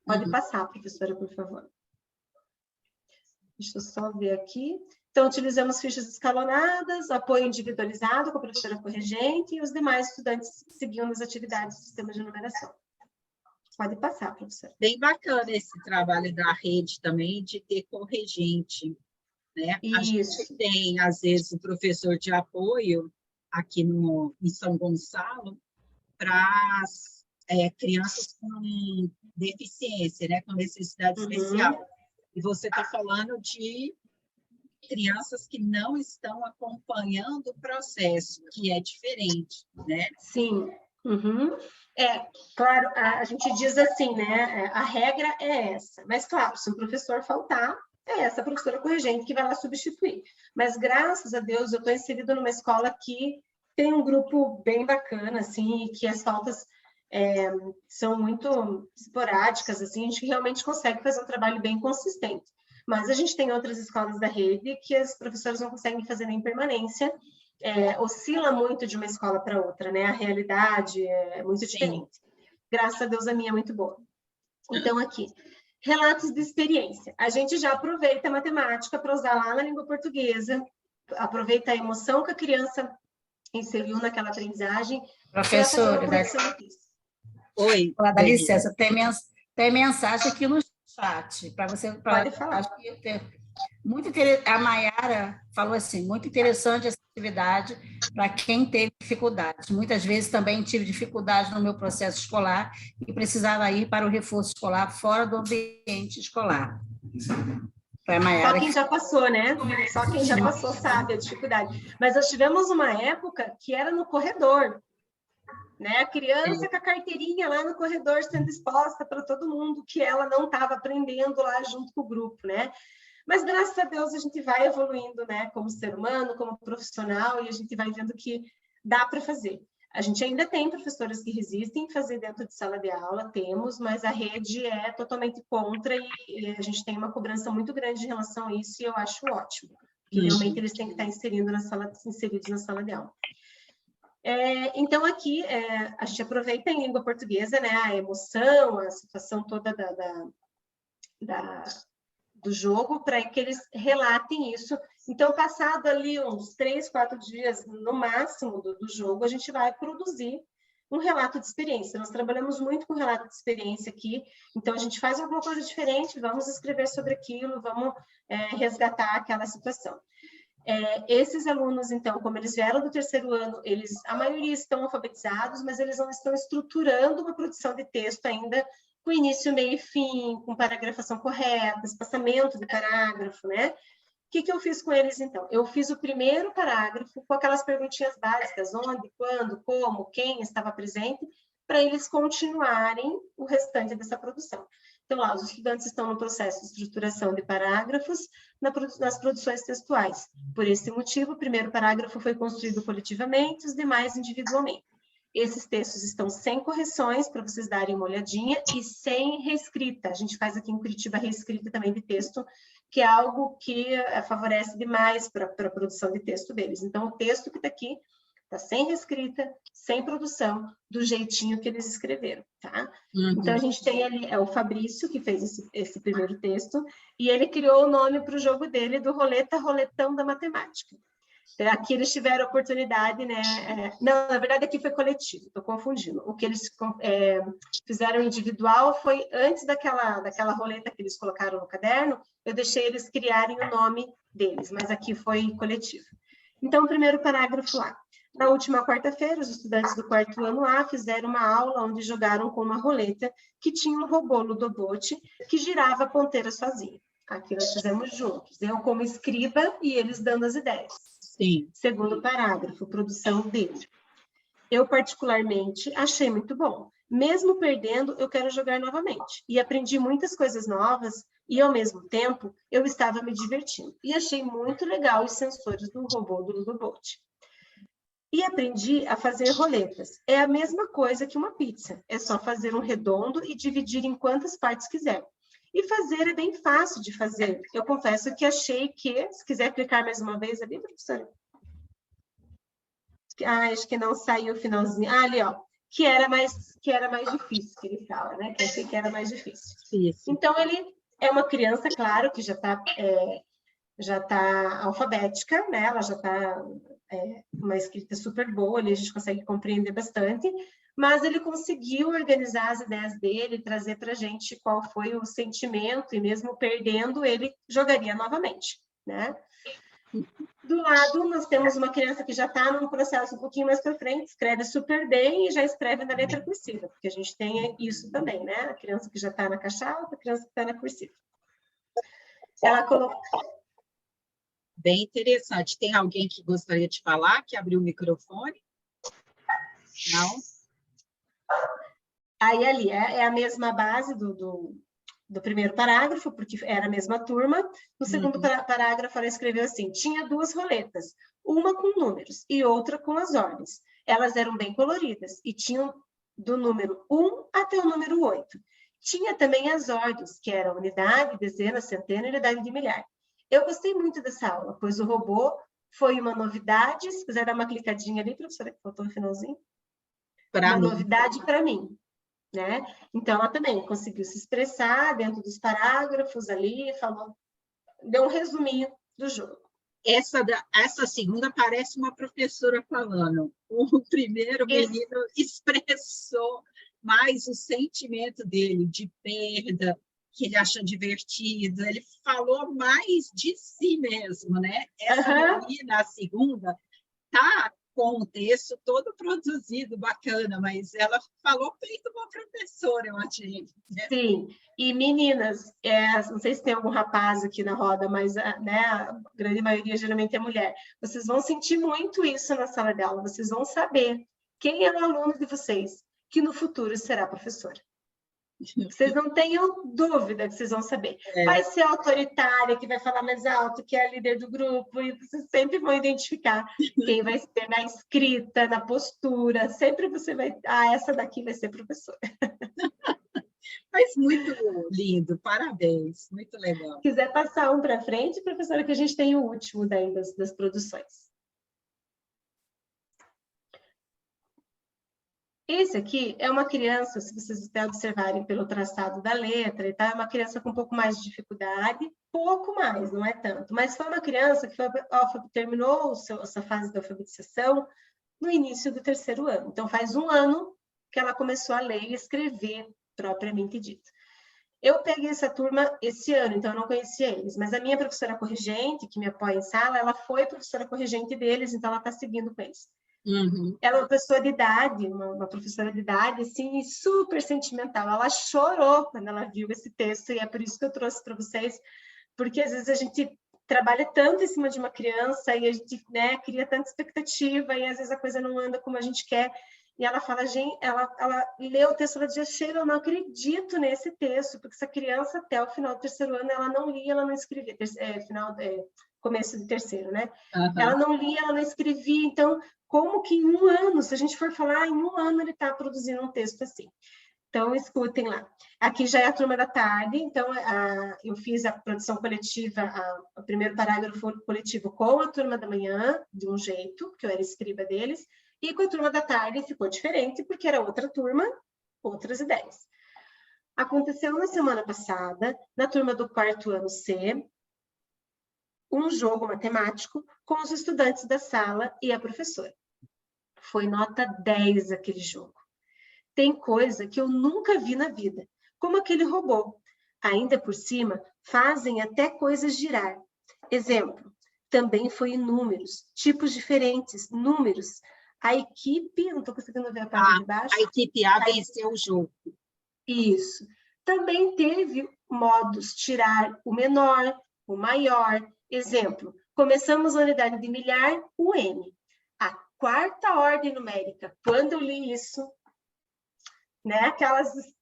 Pode passar, professora, por favor. Deixa eu só ver aqui. Então, utilizamos fichas escalonadas, apoio individualizado com a professora corrigente e os demais estudantes seguindo as atividades do sistema de numeração. Pode passar, professora. Bem bacana esse trabalho da rede também, de ter corrigente, né? A gente tem, às vezes, o professor de apoio aqui em São Gonçalo para crianças com deficiência, né? Com necessidade especial. E você está falando de crianças que não estão acompanhando o processo, que é diferente, né? Sim. Claro, a gente diz assim, né? A regra é essa. Mas, claro, se o professor faltar, é essa professora corrigente que vai lá substituir. Mas, graças a Deus, eu estou inserida numa escola que tem um grupo bem bacana, assim, e que as faltas são muito esporádicas, assim, a gente realmente consegue fazer um trabalho bem consistente. Mas a gente tem outras escolas da rede que as professoras não conseguem fazer nem permanência, oscila muito de uma escola para outra, né? A realidade é muito diferente. Graças a Deus, a minha é muito boa. Então, aqui, relatos de experiência. A gente já aproveita a matemática para usar lá na língua portuguesa, aproveita a emoção que a criança inseriu naquela aprendizagem. Professora, Oi. Dá licença, tem mensagem aqui no chat para você. Pode falar. A Mayara falou assim, muito interessante essa atividade para quem teve dificuldades. Muitas vezes também tive dificuldade no meu processo escolar e precisava ir para o reforço escolar fora do ambiente escolar. Foi a Mayara. Só quem já passou, né? Só quem já passou sabe a dificuldade. Mas nós tivemos uma época que era no corredor, né? A criança com a carteirinha lá no corredor sendo exposta para todo mundo que ela não estava aprendendo lá junto com o grupo, né? Mas, graças a Deus, a gente vai evoluindo, né? Como ser humano, como profissional, e a gente vai vendo que dá para fazer. A gente ainda tem professoras que resistem em fazer dentro de sala de aula, temos, mas a rede é totalmente contra e a gente tem uma cobrança muito grande em relação a isso e eu acho ótimo, porque realmente eles têm que estar inseridos na sala de aula. Então, aqui, a gente aproveita em língua portuguesa, né, a emoção, a situação toda do jogo, para que eles relatem isso. Então, passado ali uns 3, 4 dias, no máximo, do jogo, a gente vai produzir um relato de experiência. Nós trabalhamos muito com relato de experiência aqui, então a gente faz alguma coisa diferente, vamos escrever sobre aquilo, vamos resgatar aquela situação. Esses alunos, então, como eles vieram do 3º ano, a maioria estão alfabetizados, mas eles não estão estruturando uma produção de texto ainda com início, meio e fim, com paragrafação correta, espaçamento de parágrafo, né? O que eu fiz com eles, então? Eu fiz o primeiro parágrafo com aquelas perguntinhas básicas, onde, quando, como, quem estava presente, para eles continuarem o restante dessa produção. Então, lá, os estudantes estão no processo de estruturação de parágrafos nas produções textuais. Por esse motivo, o primeiro parágrafo foi construído coletivamente, os demais individualmente. Esses textos estão sem correções, para vocês darem uma olhadinha, e sem reescrita. A gente faz aqui em Curitiba reescrita também de texto, que é algo que favorece demais para a produção de texto deles. Então, o texto que está aqui está sem reescrita, sem produção, do jeitinho que eles escreveram, tá? Então, a gente tem ali, o Fabrício, que fez esse primeiro texto, e ele criou o nome para o jogo dele do Roletão da Matemática. Aqui eles tiveram a oportunidade, né? Não, na verdade, aqui foi coletivo, estou confundindo. O que eles fizeram individual foi antes daquela roleta que eles colocaram no caderno, eu deixei eles criarem o nome deles, mas aqui foi coletivo. Então, o primeiro parágrafo lá. Na última quarta-feira, os estudantes do quarto ano A fizeram uma aula onde jogaram com uma roleta que tinha um robô Ludobot que girava a ponteira sozinho. Aqui nós fizemos juntos, eu como escriba e eles dando as ideias. Sim. Segundo parágrafo, produção dele. Eu, particularmente, achei muito bom. Mesmo perdendo, eu quero jogar novamente. E aprendi muitas coisas novas e, ao mesmo tempo, eu estava me divertindo. E achei muito legal os sensores do robô do Ludobot. E aprendi a fazer roletas. É a mesma coisa que uma pizza. É só fazer um redondo e dividir em quantas partes quiser. E fazer é bem fácil de fazer. Eu confesso que achei que, se quiser clicar mais uma vez ali, professora. Acho que não saiu o finalzinho. Ali, ó. Que era mais difícil, que ele fala, né? Que eu achei que era mais difícil. Isso. Então, ele é uma criança, claro, que já está alfabética, né? Ela já está uma escrita super boa, ali a gente consegue compreender bastante, mas ele conseguiu organizar as ideias dele, trazer para a gente qual foi o sentimento, e mesmo perdendo, ele jogaria novamente, né? Do lado, nós temos uma criança que já está num processo um pouquinho mais para frente, escreve super bem e já escreve na letra cursiva, porque a gente tem isso também, né? A criança que já está na caixa alta, a criança que está na cursiva. Ela colocou... Bem interessante. Tem alguém que gostaria de falar, que abriu o microfone? Não? Aí, ali, é a mesma base do primeiro parágrafo, porque era a mesma turma. No segundo parágrafo, ela escreveu assim: tinha 2 roletas, uma com números e outra com as ordens. Elas eram bem coloridas e tinham do número 1 até o número 8. Tinha também as ordens, que eram unidade, dezena, centena e unidade de milhar. Eu gostei muito dessa aula, pois o robô foi uma novidade. Se quiser dar uma clicadinha ali, professora, que faltou no finalzinho. Uma novidade para mim. Né? Então, ela também conseguiu se expressar dentro dos parágrafos ali, falou, deu um resuminho do jogo. Essa segunda parece uma professora falando. O primeiro menino expressou mais o sentimento dele de perda, que ele achou divertido. Ele falou mais de si mesmo, né? Essa menina, a segunda, tá com o texto todo produzido, bacana, mas ela falou feito uma professora, eu achei. Né? Sim, e meninas, não sei se tem algum rapaz aqui na roda, mas né, a grande maioria geralmente é mulher. Vocês vão sentir muito isso na sala de aula, vocês vão saber quem é o aluno de vocês, que no futuro será professora. Vocês não tenham dúvida que vocês vão saber. Vai ser autoritária, que vai falar mais alto, que é a líder do grupo, e vocês sempre vão identificar quem vai ser na escrita, na postura. Sempre você vai... essa daqui vai ser professora. Mas muito lindo, parabéns, muito legal. Se quiser passar um para frente, professora, que a gente tem o último daí das produções. Esse aqui é uma criança, se vocês até observarem pelo traçado da letra, tá? É uma criança com um pouco mais de dificuldade, pouco mais, não é tanto, mas foi uma criança que terminou essa fase de alfabetização no início do 3º ano. Então, faz 1 ano que ela começou a ler e escrever, propriamente dito. Eu peguei essa turma esse ano, então eu não conhecia eles, mas a minha professora corrigente, que me apoia em sala, ela foi professora corrigente deles, então ela está seguindo com eles. Ela é uma pessoa de idade, uma professora de idade, assim, super sentimental. Ela chorou quando ela viu esse texto, e é por isso que eu trouxe para vocês, porque às vezes a gente trabalha tanto em cima de uma criança, e a gente, né, cria tanta expectativa, e às vezes a coisa não anda como a gente quer. E ela fala, gente, ela lê o texto, ela diz, Sheila, eu não acredito nesse texto, porque essa criança, até o final do 3º ano, ela não lia, ela não escrevia, começo do 3º, né? Ela não lia, ela não escrevia, então, como que em 1 ano, se a gente for falar, em 1 ano ele está produzindo um texto assim. Então, escutem lá. Aqui já é a turma da tarde, então, eu fiz a produção coletiva, o primeiro parágrafo coletivo com a turma da manhã, de um jeito, que eu era escriba deles, e com a turma da tarde ficou diferente, porque era outra turma, outras ideias. Aconteceu na semana passada, na turma do 4º ano C, um jogo matemático com os estudantes da sala e a professora. Foi nota 10 aquele jogo. Tem coisa que eu nunca vi na vida, como aquele robô. Ainda por cima, fazem até coisas girar. Exemplo, também foi em números, tipos diferentes, números. A equipe, não estou conseguindo ver a parte de baixo. A equipe A venceu o jogo. Isso. Também teve modos tirar o menor, o maior. Exemplo, começamos a unidade de milhar, o N. A quarta ordem numérica, quando eu li isso, né,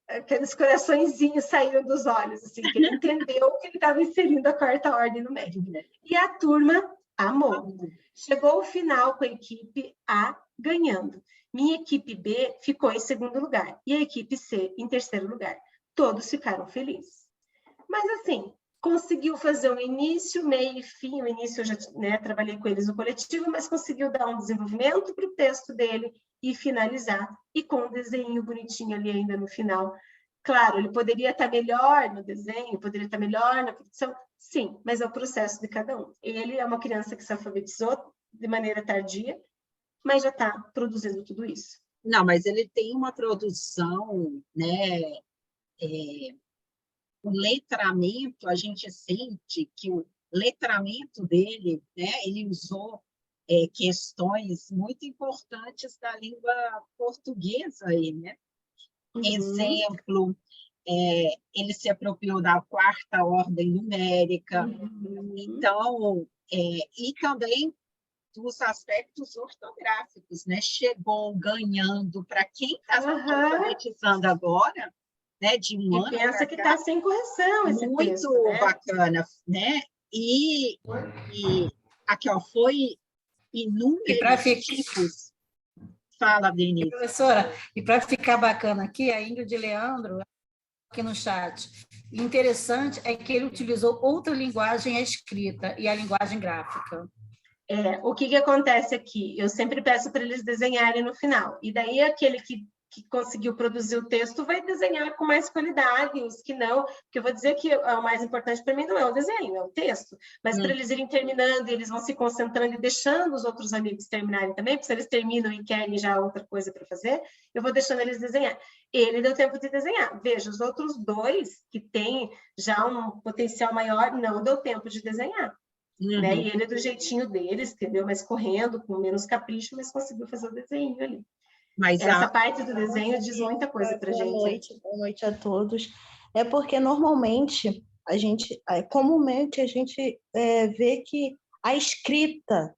aqueles coraçõezinhos saíram dos olhos, assim, que ele entendeu que ele estava inserindo a quarta ordem numérica. E a turma amou. Chegou ao final com a equipe A ganhando. Minha equipe B ficou em segundo lugar e a equipe C em terceiro lugar. Todos ficaram felizes. Mas, assim, conseguiu fazer um início, meio e fim. O início eu já, né, trabalhei com eles no coletivo, mas conseguiu dar um desenvolvimento para o texto dele e finalizar. E com um desenho bonitinho ali ainda no final. Claro, ele poderia estar melhor no desenho, poderia estar melhor na produção. Sim, mas é o processo de cada um. Ele é uma criança que se alfabetizou de maneira tardia, mas já está produzindo tudo isso. Não, mas ele tem uma produção, né? O letramento, a gente sente que o letramento dele, né? Ele usou questões muito importantes da língua portuguesa aí, né? Exemplo, ele se apropriou da quarta ordem numérica. Então, e também dos aspectos ortográficos, né? Chegou ganhando para quem está se alfabetizando agora, né? De um ano pensa que está sem correção esse muito texto, né? bacana, né? E aqui, ó, foi inúmeros tipos. Fala, Denise. Professora, e para ficar bacana aqui, a Ingrid Leandro, aqui no chat, interessante é que ele utilizou outra linguagem, a escrita, e a linguagem gráfica. O que acontece aqui? Eu sempre peço para eles desenharem no final. E daí aquele que conseguiu produzir o texto vai desenhar com mais qualidade, os que não, porque eu vou dizer que o mais importante para mim não é o desenho, é o texto. Mas para eles irem terminando, eles vão se concentrando e deixando os outros amigos terminarem também, porque se eles terminam e querem já outra coisa para fazer, eu vou deixando eles desenhar. Ele deu tempo de desenhar. Veja, os outros dois, que têm já um potencial maior, não deu tempo de desenhar. Né? E ele, do jeitinho dele, escreveu, mas correndo, com menos capricho, mas conseguiu fazer o desenho ali. Mas essa parte do desenho diz muita coisa para a gente. Boa noite a todos. É porque, normalmente, comumente, a gente vê que a escrita,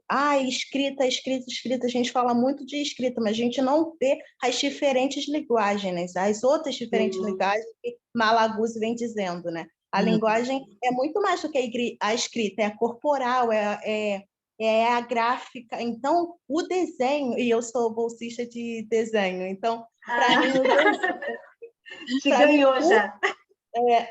a escrita, a gente fala muito de escrita, mas a gente não vê as diferentes linguagens, né? As outras diferentes linguagens que Malaguzzi vem dizendo, né? A linguagem é muito mais do que a escrita, é a corporal, é a gráfica. Então, o desenho, e eu sou bolsista de desenho, então, para mim,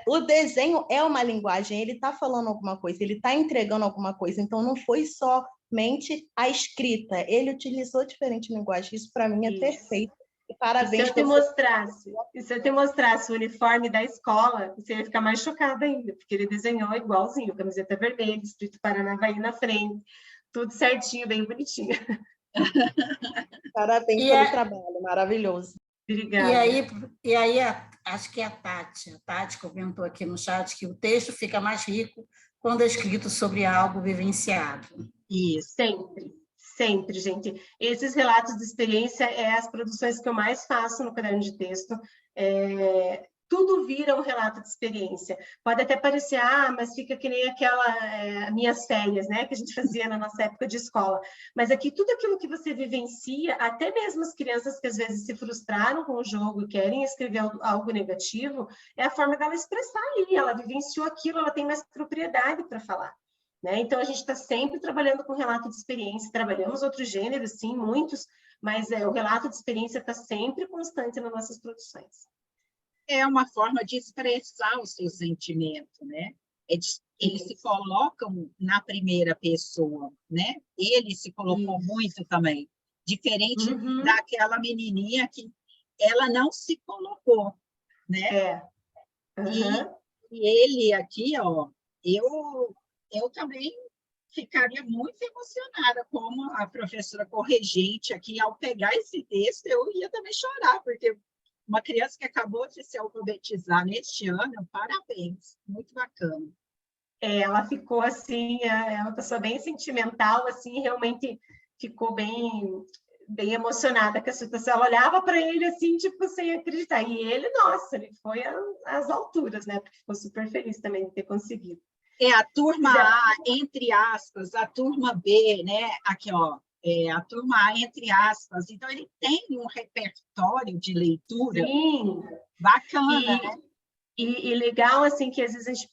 o desenho é uma linguagem, ele está falando alguma coisa, ele está entregando alguma coisa, então não foi somente a escrita, ele utilizou diferentes linguagens, isso para mim é perfeito. Parabéns. Se eu te mostrasse o uniforme da escola, você ia ficar mais chocada ainda, porque ele desenhou igualzinho, camiseta vermelha, escrito Paranavaí na frente, tudo certinho, bem bonitinho. Parabéns pelo trabalho, maravilhoso. Obrigada. E aí acho que é a Tati comentou aqui no chat que o texto fica mais rico quando é escrito sobre algo vivenciado. Isso. Sempre, gente. Esses relatos de experiência as produções que eu mais faço no caderno de texto. Tudo vira um relato de experiência. Pode até parecer, mas fica que nem minhas férias, né, que a gente fazia na nossa época de escola. Mas aqui, tudo aquilo que você vivencia, até mesmo as crianças que às vezes se frustraram com o jogo e querem escrever algo negativo, é a forma dela expressar ali. Ela vivenciou aquilo, ela tem mais propriedade para falar. Né? Então, a gente está sempre trabalhando com relato de experiência, trabalhamos outros gêneros, sim, muitos, mas o relato de experiência está sempre constante nas nossas produções. É uma forma de expressar o seu sentimento, né? Eles se colocam na primeira pessoa, né? Ele se colocou muito também, diferente daquela menininha que ela não se colocou, né? E ele aqui, ó, eu também ficaria muito emocionada como a professora corregente aqui, ao pegar esse texto, eu ia também chorar, porque uma criança que acabou de se alfabetizar neste ano, parabéns, muito bacana. Ela ficou assim, é uma pessoa bem sentimental, assim, realmente ficou bem emocionada com a situação. Ela olhava para ele assim, tipo, sem acreditar. E ele, nossa, ele foi às alturas, né? Porque ficou super feliz também de ter conseguido. A turma A, entre aspas, a turma B, né? Aqui, ó, a turma A, entre aspas. Então, ele tem um repertório de leitura bacana, né? E legal, assim, que às vezes a gente,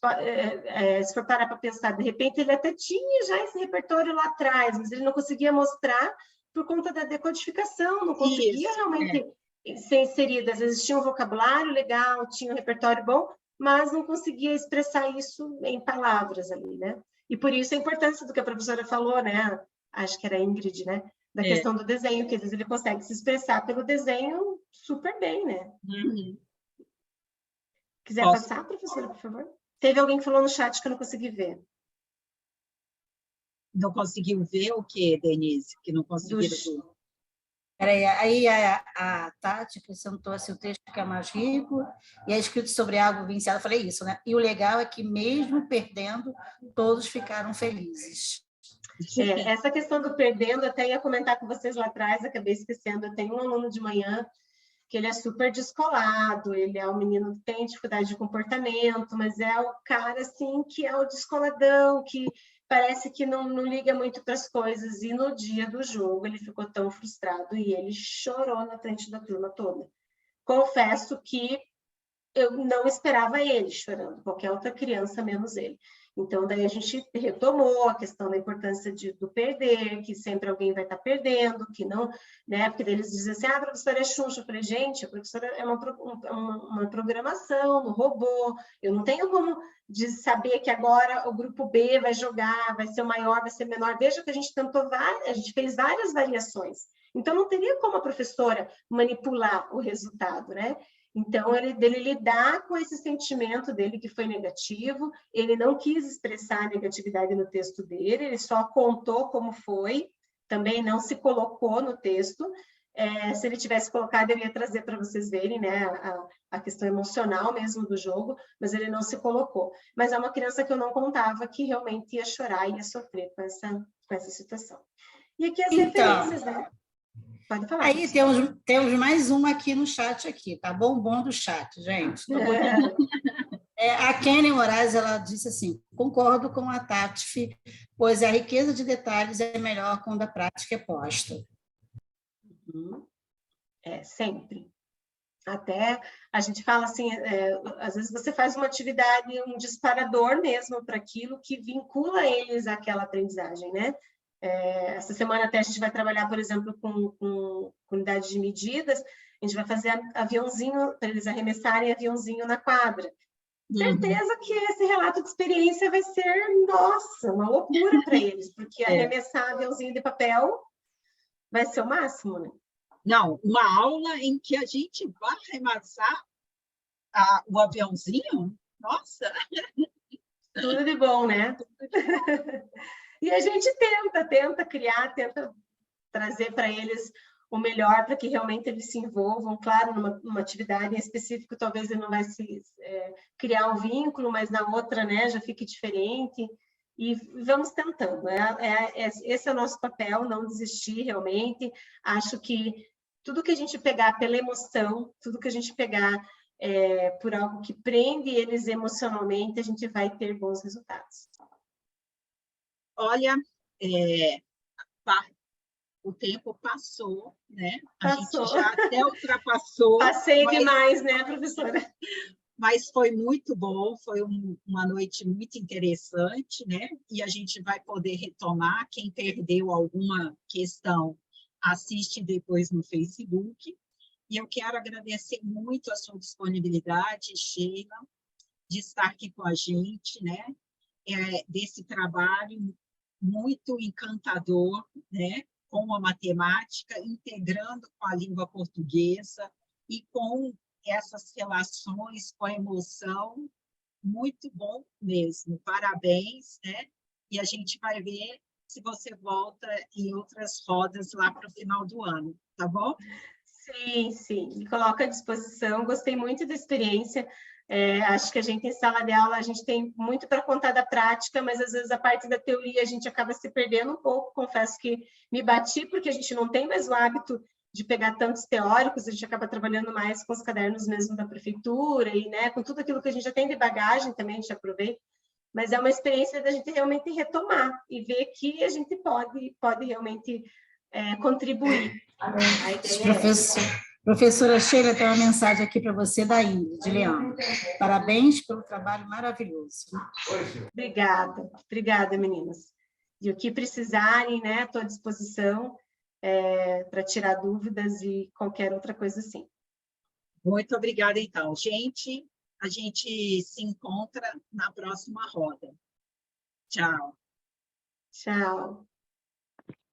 se for parar para pensar, de repente ele até tinha já esse repertório lá atrás, mas ele não conseguia mostrar por conta da decodificação, não conseguia realmente ser inserido. Às vezes tinha um vocabulário legal, tinha um repertório bom, mas não conseguia expressar isso em palavras ali, né? E por isso a importância do que a professora falou, né? Acho que era a Ingrid, né? Da questão do desenho, que às vezes ele consegue se expressar pelo desenho super bem, né? Quiser passar, professora, por favor? Teve alguém que falou no chat que eu não consegui ver. Não conseguiu ver o quê, Denise? Que não conseguiram ver? Peraí, aí a Tati acrescentou assim, o texto fica mais rico e é escrito sobre algo vivenciado. Eu falei isso, né? E o legal é que, mesmo perdendo, todos ficaram felizes. Essa questão do perdendo, até ia comentar com vocês lá atrás, acabei esquecendo. Eu tenho um aluno de manhã que ele é super descolado, ele é um menino que tem dificuldade de comportamento, mas é o cara, assim, que é o descoladão, que parece que não liga muito para as coisas, e no dia do jogo ele ficou tão frustrado e ele chorou na frente da turma toda. Confesso que eu não esperava ele chorando, qualquer outra criança menos ele. Então, daí a gente retomou a questão da importância do perder, que sempre alguém vai estar perdendo, que não, né? Porque eles dizem assim, a professora é Xuxa. Eu falei, gente, a professora é uma programação no robô, eu não tenho como de saber que agora o grupo B vai jogar, vai ser o maior, vai ser menor. Veja que a gente a gente fez várias variações. Então, não teria como a professora manipular o resultado, né? Então, dele lidar com esse sentimento dele que foi negativo, ele não quis expressar a negatividade no texto dele, ele só contou como foi, também não se colocou no texto. Se ele tivesse colocado, eu ia trazer para vocês verem, né, a questão emocional mesmo do jogo, mas ele não se colocou. Mas é uma criança que eu não contava que realmente ia chorar e ia sofrer com essa situação. E aqui as referências, né? Pode falar. Aí temos mais uma aqui no chat, aqui, tá bom do chat, gente. A Kenny Moraes, ela disse assim, concordo com a Tati, pois a riqueza de detalhes é melhor quando a prática é posta. Sempre. Até a gente fala assim, às vezes você faz uma atividade, um disparador mesmo para aquilo que vincula eles àquela aprendizagem, né? Essa semana até a gente vai trabalhar, por exemplo, com unidade de medidas, a gente vai fazer aviãozinho, para eles arremessarem aviãozinho na quadra. Certeza que esse relato de experiência vai ser, nossa, uma loucura para eles, porque arremessar aviãozinho de papel vai ser o máximo, né? Não, uma aula em que a gente vai arremessar o aviãozinho, nossa! Tudo de bom, né? E a gente tenta criar, tenta trazer para eles o melhor para que realmente eles se envolvam. Claro, numa atividade em específico, talvez ele não vai criar um vínculo, mas na outra, né, já fique diferente. E vamos tentando. Esse é o nosso papel, não desistir realmente. Acho que tudo que a gente pegar pela emoção, tudo que a gente pegar por algo que prende eles emocionalmente, a gente vai ter bons resultados. Olha, o tempo passou, né? Passou. A gente já até ultrapassou. Passei demais, né, professora? Mas foi muito bom, foi uma noite muito interessante, né? E a gente vai poder retomar. Quem perdeu alguma questão, assiste depois no Facebook. E eu quero agradecer muito a sua disponibilidade, Sheila, de estar aqui com a gente, né? Desse trabalho muito encantador, né? Com a matemática, integrando com a língua portuguesa e com essas relações com a emoção, muito bom mesmo. Parabéns, né? E a gente vai ver se você volta em outras rodas lá para o final do ano, tá bom? Sim, sim. Me coloco à disposição. Gostei muito da experiência. Acho que a gente em sala de aula, a gente tem muito para contar da prática, mas às vezes a parte da teoria a gente acaba se perdendo um pouco. Confesso que me bati, porque a gente não tem mais o hábito de pegar tantos teóricos, a gente acaba trabalhando mais com os cadernos mesmo da prefeitura e, né, com tudo aquilo que a gente já tem de bagagem também, a gente aproveita. Mas é uma experiência da gente realmente retomar e ver que a gente pode realmente contribuir. A ideia Professora Sheila, tem uma mensagem aqui para você da Ingrid, de Leandro. Parabéns pelo trabalho maravilhoso. Obrigada, meninas. E o que precisarem, né, estou à disposição para tirar dúvidas e qualquer outra coisa assim. Muito obrigada, então. Gente, a gente se encontra na próxima roda. Tchau. Tchau.